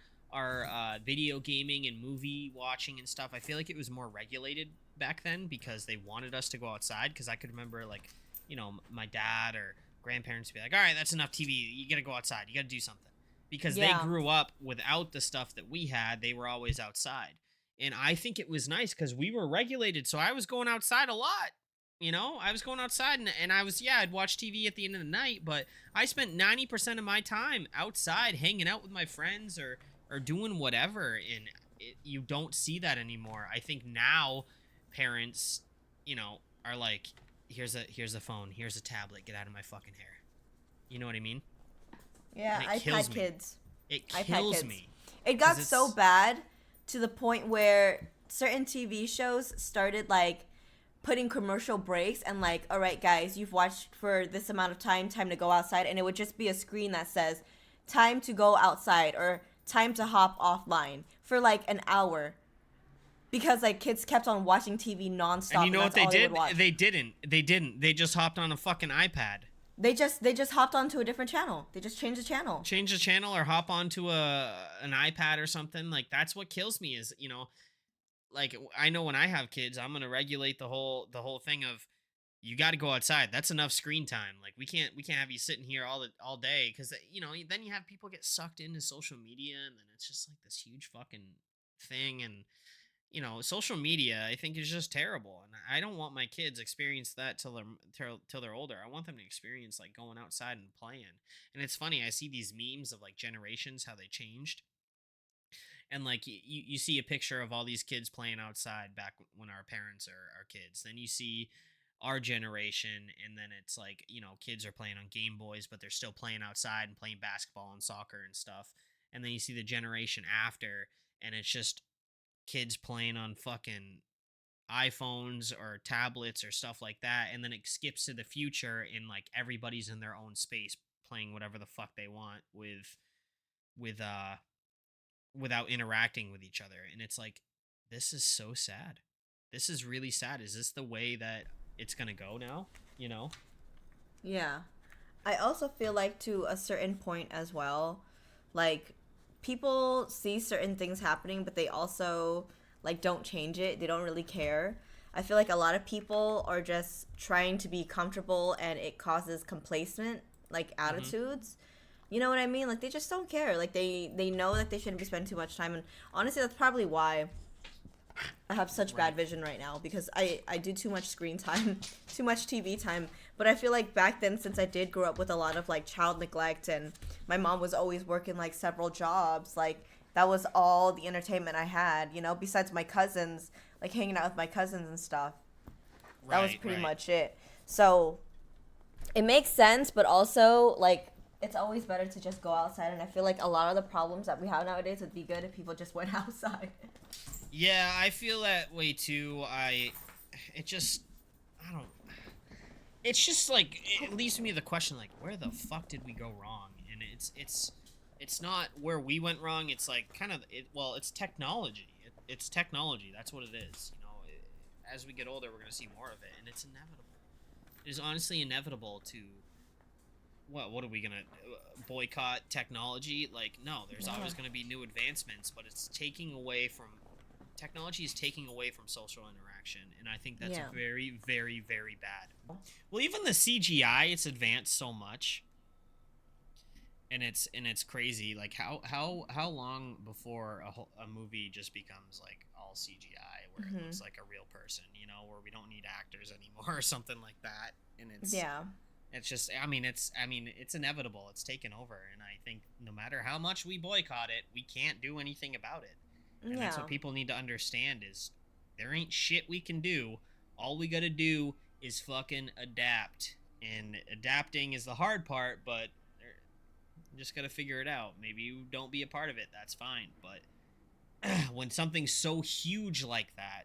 video gaming and movie watching and stuff, I feel like it was more regulated back then because they wanted us to go outside. Because I could remember, like, my dad or grandparents be like, all right, that's enough TV, you gotta go outside, you gotta do something, because they Yeah. grew up without the stuff that we had. They were always outside. And I think it was nice because we were regulated. So I was going outside a lot. I was going outside, and I was, yeah, I'd watch TV at the end of the night, but I spent 90% of my time outside hanging out with my friends or doing whatever. And you don't see that anymore. I think now parents, are like, here's a phone, here's a tablet, get out of my fucking hair. You know what I mean? And Yeah. it I've kills had me. kids. It I've had kills kids. me It because got so it's bad to the point where certain TV shows started like putting commercial breaks and like, all right, guys, you've watched for this amount of time to go outside, and it would just be a screen that says, time to go outside or time to hop offline for like an hour because like kids kept on watching TV And nonstop you and know what that's they all they would did? watch. They didn't. They just hopped on a fucking iPad. They just hopped onto a different channel. They just changed the channel. Change the channel or hop onto an iPad or something. Like, that's what kills me is, like, I know when I have kids, I'm going to regulate the whole thing of, you got to go outside. That's enough screen time. Like, we can't have you sitting here all day, cuz then you have people get sucked into social media, and then it's just like this huge fucking thing. And social media, I think, is just terrible, and I don't want my kids experience that till they're older. I want them to experience, like, going outside and playing. And it's funny, I see these memes of, like, generations, how they changed, and like you see a picture of all these kids playing outside back when our parents are kids. Then you see our generation, and then it's like, kids are playing on Game Boys, but they're still playing outside and playing basketball and soccer and stuff. And then you see the generation after, and it's just kids playing on fucking iPhones or tablets or stuff like that. And then it skips to the future, and like everybody's in their own space playing whatever the fuck they want with without interacting with each other. And it's like, this is so sad. This is really sad. Is this the way that it's gonna go now? You know? Yeah. I also feel like to a certain point as well, like people see certain things happening, but they also like don't change it. They don't really care. I feel like a lot of people are just trying to be comfortable and it causes complacent like Mm-hmm. attitudes. You know what I mean? Like they just don't care. Like they know that they shouldn't be spending too much time, and honestly that's probably why I have such Right. bad vision right now because I do too much screen time, too much TV time. But I feel like back then, since I did grow up with a lot of like child neglect and my mom was always working like several jobs, like that was all the entertainment I had, besides my cousins, like hanging out with my cousins and stuff. That was Right. pretty Right. much it. So it makes sense, but also like it's always better to just go outside. And I feel like a lot of the problems that we have nowadays would be good if people just went outside. Yeah, I feel that way too. It just, I don't. It's just like it leaves me the question like, where the fuck did we go wrong? And it's not where we went wrong. It's like kind of it. Well, it's technology. It's technology. That's what it is. You know, as we get older, we're gonna see more of it, and it's inevitable. It is honestly inevitable to. What are we gonna boycott technology? Like, no, there's always gonna be new advancements, but it's taking away from technology is taking away from social interaction, and I think that's very, very, very bad. Well, even the CGI, it's advanced so much, and it's crazy. Like how long before a movie just becomes like all CGI, where it looks like a real person, you know, where we don't need actors anymore or something like that, and it's just, it's inevitable. It's taken over, and I think no matter how much we boycott it, we can't do anything about it. And that's what people need to understand is there ain't shit we can do. All we gotta do is fucking adapt. And adapting is the hard part, but you just gotta figure it out. Maybe you don't be a part of it, that's fine. But when something's so huge like that,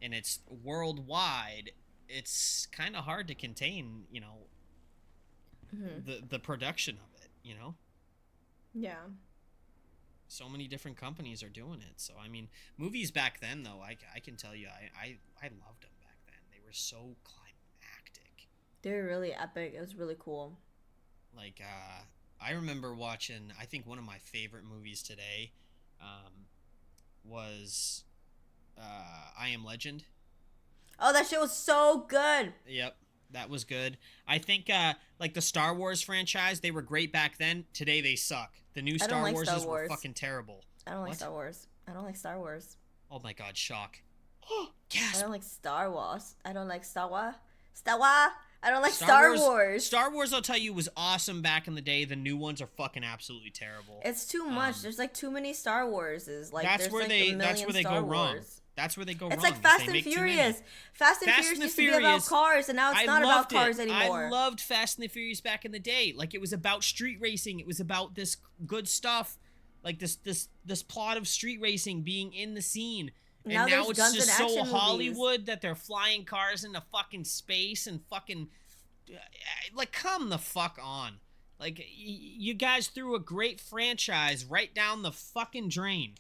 and it's worldwide, it's kind of hard to contain, you know, the production of it, you know? Yeah. So many different companies are doing it. So I mean, movies back then though, I can tell you, I loved them back then. They were so climactic. They were really epic. It was really cool. Like I remember watching, I think one of my favorite movies today was I Am Legend. Oh, that shit was so good. Yep, that was good. I think like the Star Wars franchise, they were great back then. Today they suck. The new Star Warses were fucking terrible. I don't like Star Wars. I don't like Star Wars. Oh my god, shock. Gasp. I don't like Star Wars. I don't like Star Wars. Star Wars. I don't like Star Wars. Star Wars, I'll tell you, was awesome back in the day. The new ones are fucking absolutely terrible. It's too much. There's like too many Star Warses. Like that's where they go wrong. That's where they go wrong. It's like Fast and Furious. Fast and Furious used to be about cars, and now it's not about cars anymore. I loved Fast and the Furious back in the day. Like, it was about street racing. It was about this good stuff. Like, this plot of street racing being in the scene. And now it's just so Hollywood that they're flying cars into fucking space and fucking... Like, come the fuck on. Like, you guys threw a great franchise right down the fucking drain.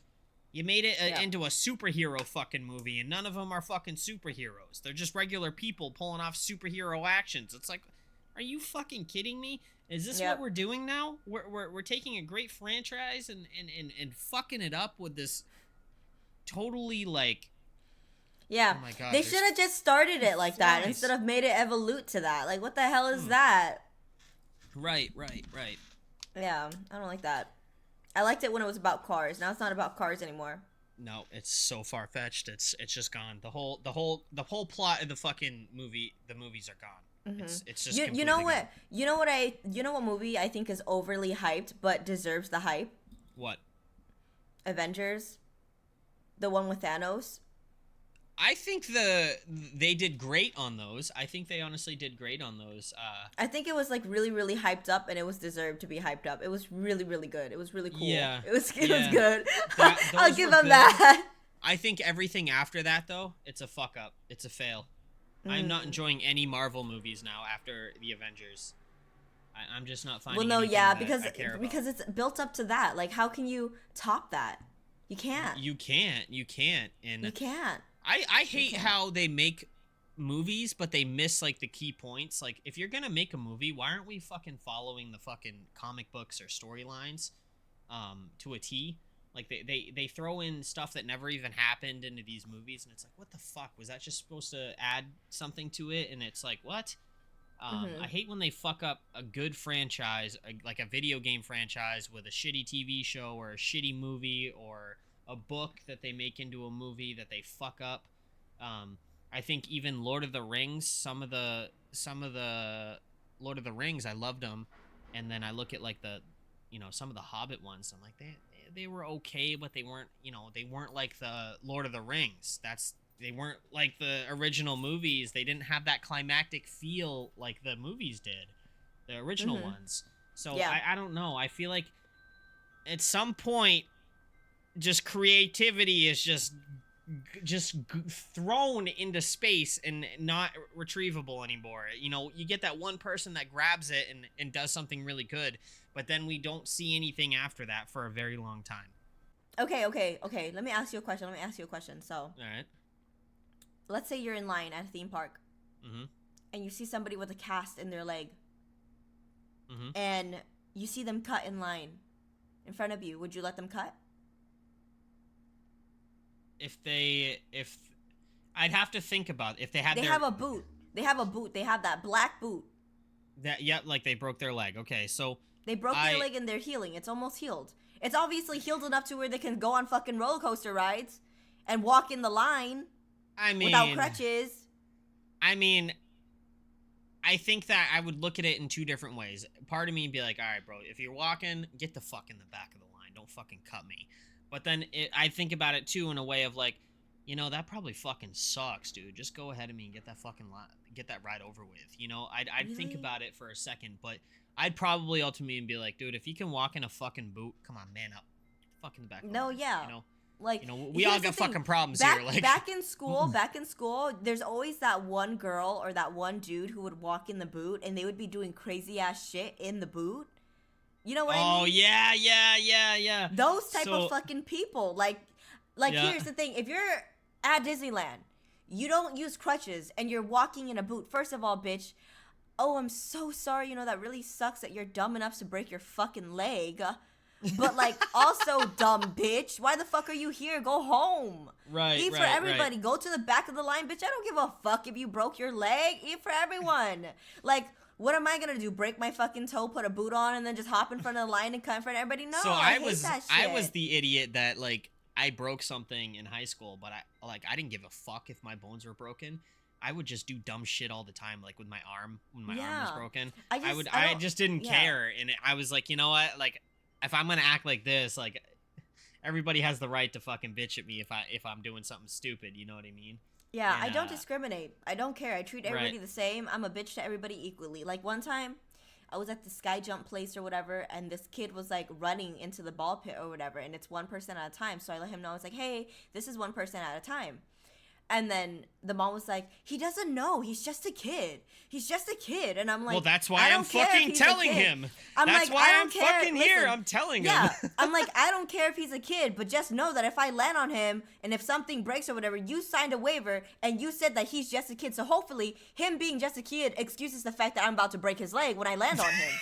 You made it into a superhero fucking movie, and none of them are fucking superheroes. They're just regular people pulling off superhero actions. It's like, are you fucking kidding me? Is this what we're doing now? We're taking a great franchise and fucking it up with this totally like... Yeah, oh my God, they should have just started it like that instead of made it evolve to that. Like, what the hell is that? Right. Yeah, I don't like that. I liked it when it was about cars. Now it's not about cars anymore. No, it's so far fetched. It's just gone. The whole plot of the fucking movie. The movies are gone. It's just you know what? You know what movie I think is overly hyped but deserves the hype? What? Avengers. The one with Thanos. I think they did great on those. I think they honestly did great on those. I think it was like really, really hyped up, and it was deserved to be hyped up. It was really, really good. It was really cool. Yeah, it was good. I'll give them that. I think everything after that though, it's a fuck up. It's a fail. I'm not enjoying any Marvel movies now after the Avengers. I'm just not finding. Well, no, yeah, because it's built up to that. Like, how can you top that? You can't. You can't. And you can't. I hate how they make movies, but they miss, like, the key points. Like, if you're gonna make a movie, why aren't we fucking following the fucking comic books or storylines to a T? Like, they throw in stuff that never even happened into these movies, and it's like, what the fuck? Was that just supposed to add something to it? And it's like, what? I hate when they fuck up a good franchise, like a video game franchise, with a shitty TV show or a shitty movie or a book that they make into a movie that they fuck up. I think even Lord of the Rings, some of the Lord of the Rings, I loved them, and then I look at like some of the Hobbit ones, I'm like, they were okay, but they weren't like the Lord of the Rings. That's they weren't like the original movies. They didn't have that climactic feel like the movies did, the original ones. So Yeah. I don't know. I feel like at some point, just creativity is thrown into space and not retrievable anymore. You know, you get that one person that grabs it and does something really good, but then we don't see anything after that for a very long time. Okay. Let me ask you a question. So, All right. let's say you're in line at a theme park, Mm-hmm. and you see somebody with a cast in their leg, Mm-hmm. and you see them cut in line in front of you. Would you let them cut? If I'd have to think about if they had They have a boot. They have that black boot. that. Yep, like they broke their leg. Okay, so They broke their leg and they're healing. It's almost healed. It's obviously healed enough to where they can go on fucking roller coaster rides and walk in the line without crutches. I mean, I think that I would look at it in two different ways. Part of me would be like, all right, bro, if you're walking, get the fuck in the back of the line. Don't fucking cut me. But then I think about it, too, in a way of like, you know, that probably fucking sucks, dude. Just go ahead of me and get that fucking get that ride over with. You know, I'd Really? think about it for a second, but I'd probably ultimately be like, dude, if you can walk in a fucking boot, come on, man up. Fuck in the back of the No, line, yeah. You know? Like, You know, we all got fucking problems here. Like, back in school, there's always that one girl or that one dude who would walk in the boot and they would be doing crazy ass shit in the boot. You know what I mean? oh, yeah. Those type of fucking people. Like Yeah. here's the thing. If you're at Disneyland, you don't use crutches and you're walking in a boot. First of all, bitch, oh, I'm so sorry. You know, that really sucks that you're dumb enough to break your fucking leg. But, like, also, dumb bitch, why the fuck are you here? Go home. Right, Eat for everybody. Go to the back of the line. Bitch, I don't give a fuck if you broke your leg. Eat for everyone. Like, what am I gonna do? Break my fucking toe, put a boot on, and then just hop in front of the line and cut in front of everybody? No, So I hate that shit. I was the idiot that, like, I broke something in high school, but I didn't give a fuck if my bones were broken. I would just do dumb shit all the time, like with my arm when my arm was broken. I just didn't care, and I was like, you know what, like, if I'm gonna act like this, like, everybody has the right to fucking bitch at me if I'm doing something stupid. You know what I mean? Yeah, And, I don't discriminate. I don't care. I treat everybody the same. I'm a bitch to everybody equally. Like, one time, I was at the sky jump place or whatever, and this kid was, like, running into the ball pit or whatever, and it's one person at a time. So I let him know. I was like, hey, this is one person at a time. And then the mom was like, he doesn't know. He's just a kid. He's just a kid. And I'm like, well, that's why I'm fucking telling him. That's why I'm fucking here. I'm telling him. Yeah, I'm like, I don't care if he's a kid, but just know that if I land on him and if something breaks or whatever, you signed a waiver and you said that he's just a kid. So hopefully him being just a kid excuses the fact that I'm about to break his leg when I land on him.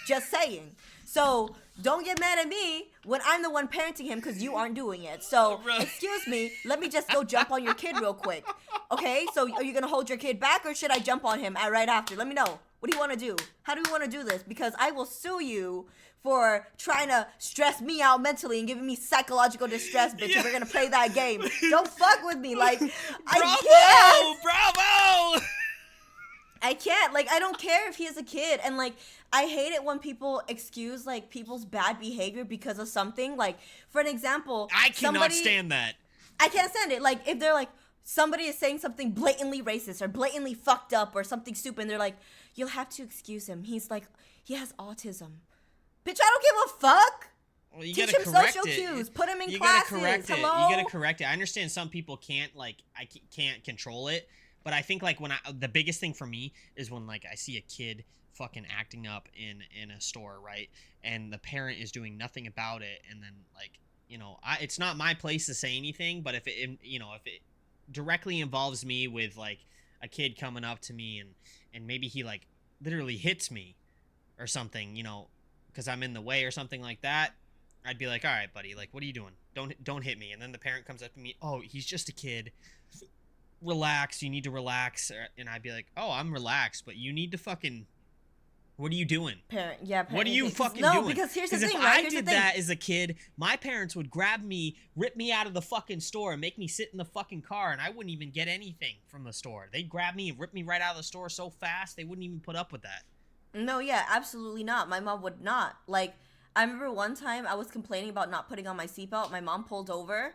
Just saying. So don't get mad at me when I'm the one parenting him because you aren't doing it. So excuse me, let me just go jump on your kid real quick. Okay, so are you going to hold your kid back or should I jump on him right after? Let me know. What do you want to do? How do you want to do this? Because I will sue you for trying to stress me out mentally and giving me psychological distress, bitch. If we're going to play that game. Don't fuck with me. Like, I can't. Bravo! I can't. Like, I don't care if he is a kid. And, like, I hate it when people excuse, like, people's bad behavior because of something. Like, for an example, I cannot stand that. I can't stand it. Like, if they're like, somebody is saying something blatantly racist or blatantly fucked up or something stupid, and they're like, you'll have to excuse him. He's like, he has autism. Bitch, I don't give a fuck. Well, you Teach gotta him correct social it. cues. Put him in you classes. Gotta correct it. Hello? You gotta correct it. I understand some people can't, like, I can't control it. But I think, like, when the biggest thing for me is when, like, I see a kid fucking acting up in a store, right? And the parent is doing nothing about it. And then, like, you know, it's not my place to say anything. But if it directly involves me with, like, a kid coming up to me and maybe he, like, literally hits me or something, you know, because I'm in the way or something like that, I'd be like, all right, buddy, like, what are you doing? Don't hit me. And then the parent comes up to me, oh, he's just a kid. Relax, you need to relax. And I'd be like, oh, I'm relaxed, but you need to fucking, what are you doing? Parent, what are you fucking doing? doing? No, because here's the thing, if right? I did that as a kid, my parents would grab me, rip me out of the fucking store, and make me sit in the fucking car, and I wouldn't even get anything from the store. They'd grab me and rip me right out of the store so fast, they wouldn't even put up with that. No, yeah, absolutely not. My mom would not. Like, I remember one time I was complaining about not putting on my seatbelt. My mom pulled over.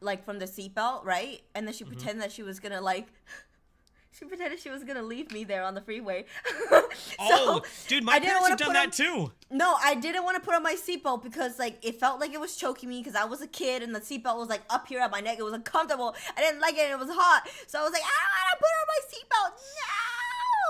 like from the seatbelt, right? And then she Mm-hmm. pretended that she was gonna like. She pretended she was gonna leave me there on the freeway. Oh, dude, my I didn't parents wanna have done put that on- too. No, I didn't want to put on my seatbelt because like it felt like it was choking me because I was a kid and the seatbelt was like up here at my neck. It was uncomfortable. I didn't like it. And it was hot, so I was like, I don't want to put on my seatbelt.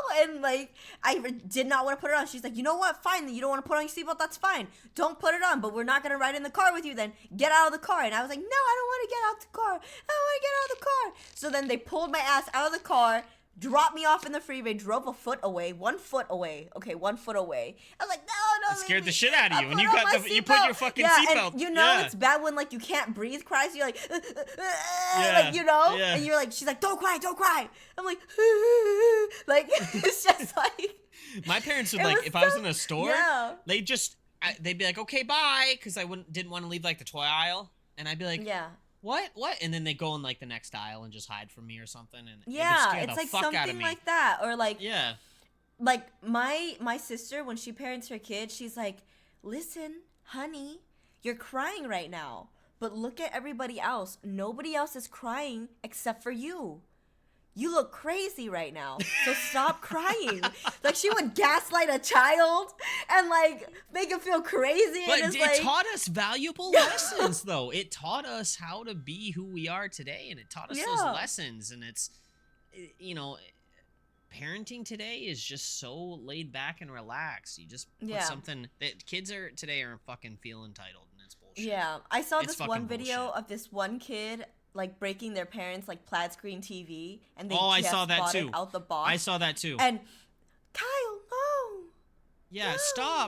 No, and like did not want to put it on. She's like, you know what? Fine, you don't want to put on your seatbelt. That's fine. Don't put it on. But we're not gonna ride in the car with you. Then get out of the car. And I was like, no, I don't want to get out the car. I don't want to get out of the car. So then they pulled my ass out of the car, dropped me off in the freeway, drove 1 foot away. 1 foot away. Okay, 1 foot away. I was like, no, It scared the shit out of you, and put you on got my you put your seatbelt. fucking Yeah, seatbelt. and you know yeah. it's bad when like you can't breathe, cry. So you're like, Yeah, like you know, yeah. and you're like, she's like, don't cry, don't cry. I'm like, like it's just like. My parents would It like was if I was so- in a store, Yeah. they'd be like, okay, bye, because I didn't want to leave like the toy aisle, and I'd be like, Yeah. what, and then they go in like the next aisle and just hide from me or something, and it would Yeah, scare it's the like fuck out of something me. like that, or like Yeah. like my sister when she parents her kid, she's like, listen, honey, you're crying right now, but look at everybody else. Nobody else is crying except for you. You look crazy right now, so stop crying. Like she would gaslight a child and like make him feel crazy. But and it it's like, taught us valuable lessons, though. It taught us how to be who we are today, and it taught us those Yeah. lessons. And it's, you know, parenting today is just so laid back and relaxed. You just put Yeah. something that kids today are fucking feel entitled, and it's bullshit. yeah, I saw It's this one fucking video bullshit. of this one kid like breaking their parents like flat screen TV, and they Oh, I just saw that bought too. it out the box. I saw that too. And Kyle, no. Yeah, No.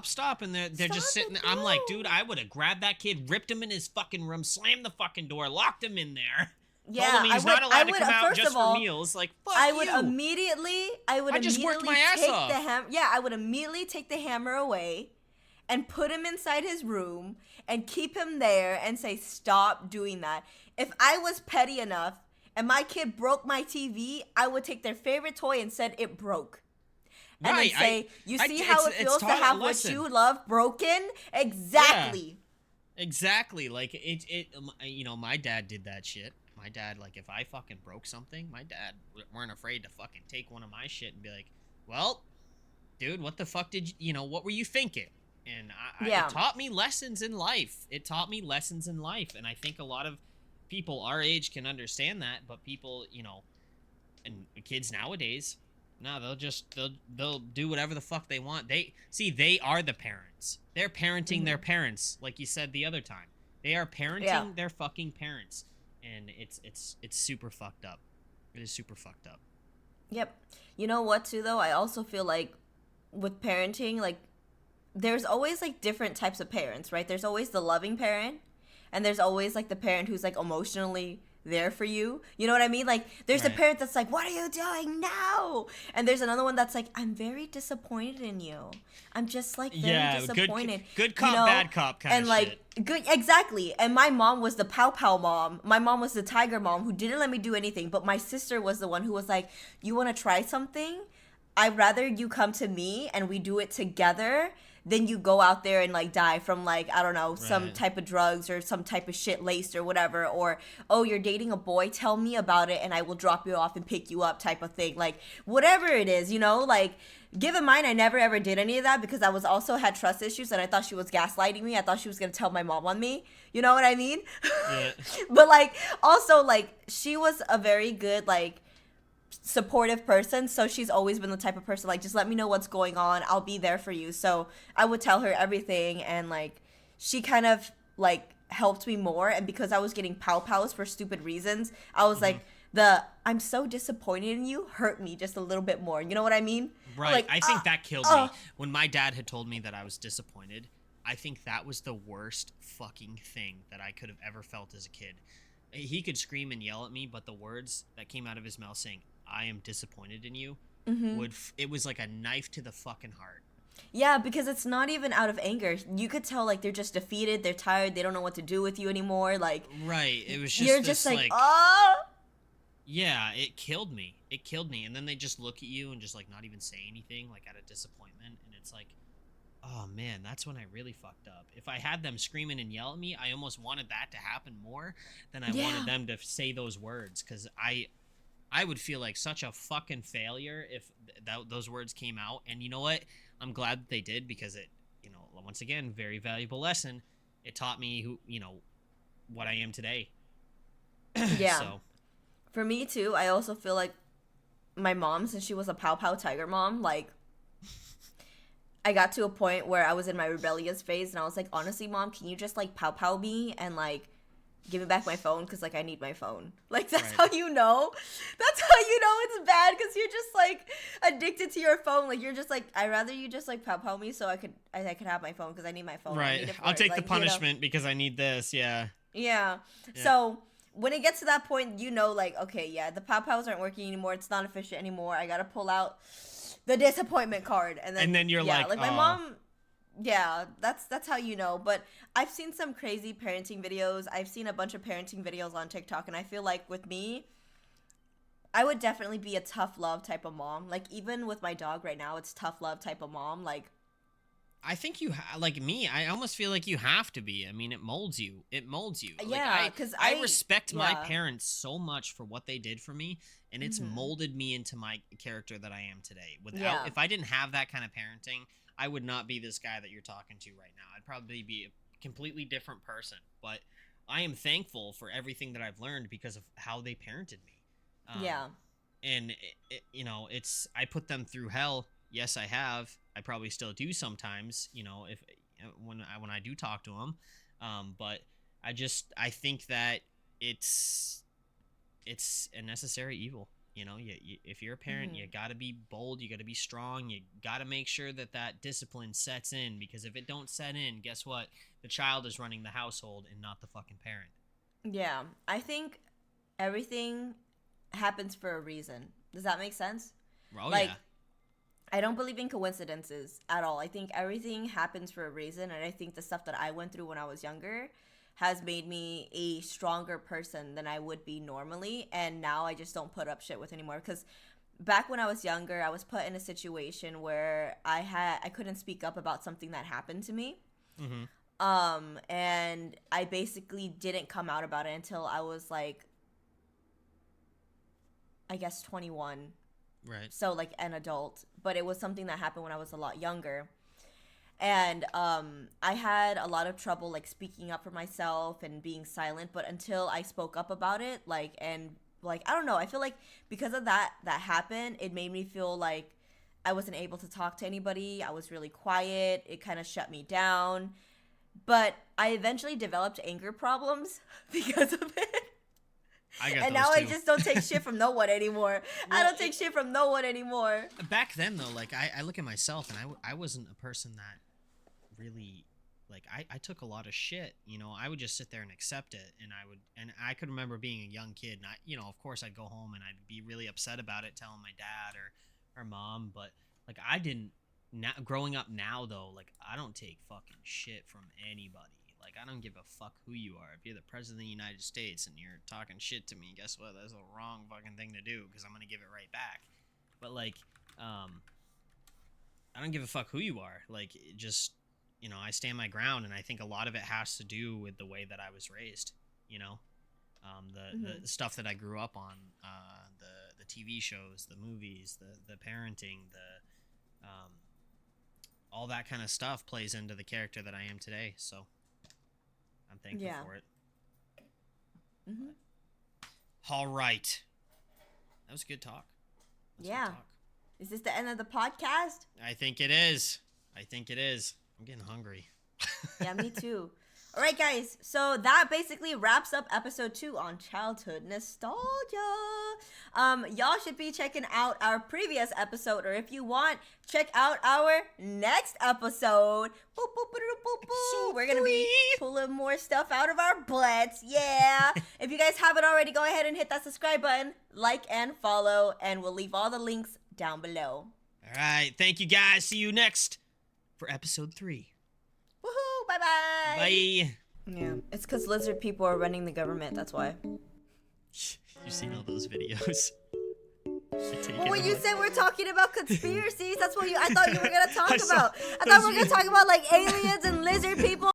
stop, and they're just Stop sitting it, there. I'm like, no. dude, I would have grabbed that kid, ripped him in his fucking room, slammed the fucking door, locked him in there. Yeah, told him he's not allowed to come out first just of all, for meals. Like, fuck I would you. immediately, I just worked my ass take off. the hammer. Yeah, I would immediately take the hammer away, and put him inside his room and keep him there and say, stop doing that. If I was petty enough and my kid broke my TV, I would take their favorite toy and said it broke. And Right, then say, you see it's- how it it's feels to taught a have what lesson. you love broken? Exactly. Exactly. Like you know, my dad did that shit. My dad, like, if I fucking broke something, my dad weren't afraid to fucking take one of my shit and be like, well, dude, what the fuck you know, what were you thinking? And Yeah. it taught me lessons in life. It taught me lessons in life. And I think a lot of people our age can understand that, but people, you know, and kids nowadays, no, they'll do whatever the fuck they want. They are the parents. They're parenting their parents, like you said the other time. They are parenting their fucking parents, and it's super fucked up. It is super fucked up. Yep. You know what, too, though? I also feel like with parenting, like, there's always, like, different types of parents, right? There's always the loving parent, and there's always, like, the parent who's, like, emotionally there for you. You know what I mean? Like, there's the Right. parent that's like, what are you doing now? And there's another one that's like, I'm very disappointed in you. I'm just, like, very disappointed. Good cop, you know? bad cop kind And of like shit. good, exactly. And my mom was the pow pow mom. My mom was the tiger mom who didn't let me do anything. But my sister was the one who was like, you want to try something? I'd rather you come to me and we do it together than you go out there and like die from like, I don't know, some Right. type of drugs or some type of shit laced or whatever. Or, oh, you're dating a boy, tell me about it and I will drop you off and pick you up type of thing. Like whatever it is, you know, like give in mind I never ever did any of that because I was also had trust issues and I thought she was gaslighting me. I thought she was going to tell my mom on me. You know what I mean? Yeah. But like also like she was a very good like supportive person, so she's always been the type of person like just let me know what's going on, I'll be there for you. So I would tell her everything and like she kind of like helped me more, and because I was getting pow pows for stupid reasons, I was like the I'm so disappointed in you hurt me just a little bit more, you know what I mean? Right. Like, I think that killed me. When my dad had told me that I was disappointed, I think that was the worst fucking thing that I could have ever felt as a kid. He could scream and yell at me, but the words that came out of his mouth saying, I am disappointed in you, it was like a knife to the fucking heart. Yeah, because it's not even out of anger. You could tell like they're just defeated, they're tired, they don't know what to do with you anymore. Like Right. It was just you're this, just like, oh. Yeah, it killed me. It killed me. And then they just look at you and just like not even say anything, like out of disappointment. And it's like, Oh man, that's when I really fucked up. If I had them screaming and yell at me, I almost wanted that to happen more than I wanted Yeah. them to say those words, because I would feel like such a fucking failure if those words came out. And you know what? I'm glad that they did, because it, once again, very valuable lesson. It taught me what I am today. Yeah. So, For me too, I also feel like my mom, since she was a pow pow tiger mom, like I got to a point where I was in my rebellious phase and I was like, honestly, mom, can you just like pow pow me and like give me back my phone? Because like I need my phone. Like that's right. how you know. That's how you know it's bad, because you're just like addicted to your phone. Like you're just like, I'd rather you just like pow pow me so I could have my phone, because I need my phone. I Right. need it for I'll take the like, punishment because I need this. Yeah. Yeah. Yeah. So when it gets to that point, you know, like, okay, yeah, the pow pows aren't working anymore. It's not efficient anymore. I gotta pull out the disappointment card, and then you're yeah, like my oh. mom. Yeah, that's how you know. But I've seen some crazy parenting videos. I've seen a bunch of parenting videos on TikTok, and I feel like with me, I would definitely be a tough love type of mom. Like even with my dog right now, it's tough love type of mom. Like I think like me. I almost feel like you have to be. I mean, it molds you. It molds you. Like yeah, because I respect my yeah. parents so much for what they did for me, and it's Mhm. molded me into my character that I am today. Yeah. If I didn't have that kind of parenting, I would not be this guy that you're talking to right now. I'd probably be a completely different person. But I am thankful for everything that I've learned because of how they parented me. Yeah. And it's I put them through hell. Yes, I have. I probably still do sometimes, if when I do talk to them. But I think that it's a necessary evil. If you're a parent, you Mhm. got to be bold, you got to be strong, you got to make sure that discipline sets in, because if it don't set in, guess what? The child is running the household and not the fucking parent. Yeah. I think everything happens for a reason. Does that make sense? Oh Like, yeah. I don't believe in coincidences at all. I think everything happens for a reason, and I think the stuff that I went through when I was younger has made me a stronger person than I would be normally, and now I just don't put up shit with anymore. Because back when I was younger, I was put in a situation where I couldn't speak up about something that happened to me. Mm-hmm. And I basically didn't come out about it until I was like, I guess 21. Right. So like an adult, but it was something that happened when I was a lot younger. And I had a lot of trouble like speaking up for myself and being silent, but until I spoke up about it, I don't know, I feel like because of that happened, it made me feel like I wasn't able to talk to anybody. I was really quiet. It kind of shut me down. But I eventually developed anger problems because of it. I got And those now too. I just don't take shit from no one anymore. I Well, don't take shit from no one anymore. back then though, like I look at myself, and I wasn't a person that really, like, I took a lot of shit. I would just sit there and accept it, and I could remember being a young kid, and of course I'd go home and I'd be really upset about it, telling my dad or mom. But like I didn't. Now, growing up now though, like I don't take fucking shit from anybody. Like I don't give a fuck who you are. If you're the president of the United States and you're talking shit to me, guess what? That's a wrong fucking thing to do, because I'm gonna give it right back. But like, I don't give a fuck who you are. Like, it just, I stand my ground, and I think a lot of it has to do with the way that I was raised. You know, the stuff that I grew up on, the TV shows, the movies, the parenting, all that kind of stuff plays into the character that I am today. So I'm thankful for it. Mm-hmm. All right, that was good talk. Yeah. Good talk. Is this the end of the podcast? I think it is. I'm getting hungry. Yeah, me too. All right, guys. So that basically wraps up episode 2 on childhood nostalgia. Y'all should be checking out our previous episode, or if you want, check out our next episode. Boop, boop, boop, boop, boop. We're gonna be pulling more stuff out of our butts. Yeah. If you guys haven't already, go ahead and hit that subscribe button, like and follow, and we'll leave all the links down below. All right. Thank you, guys. See you next for episode 3. Woohoo! Bye-bye! Bye! Yeah, it's because lizard people are running the government, that's why. You've seen all those videos. Well, when you said we're talking about conspiracies, that's what I thought you were gonna talk I saw- about. I thought those we were gonna vi- talk about like aliens and lizard people.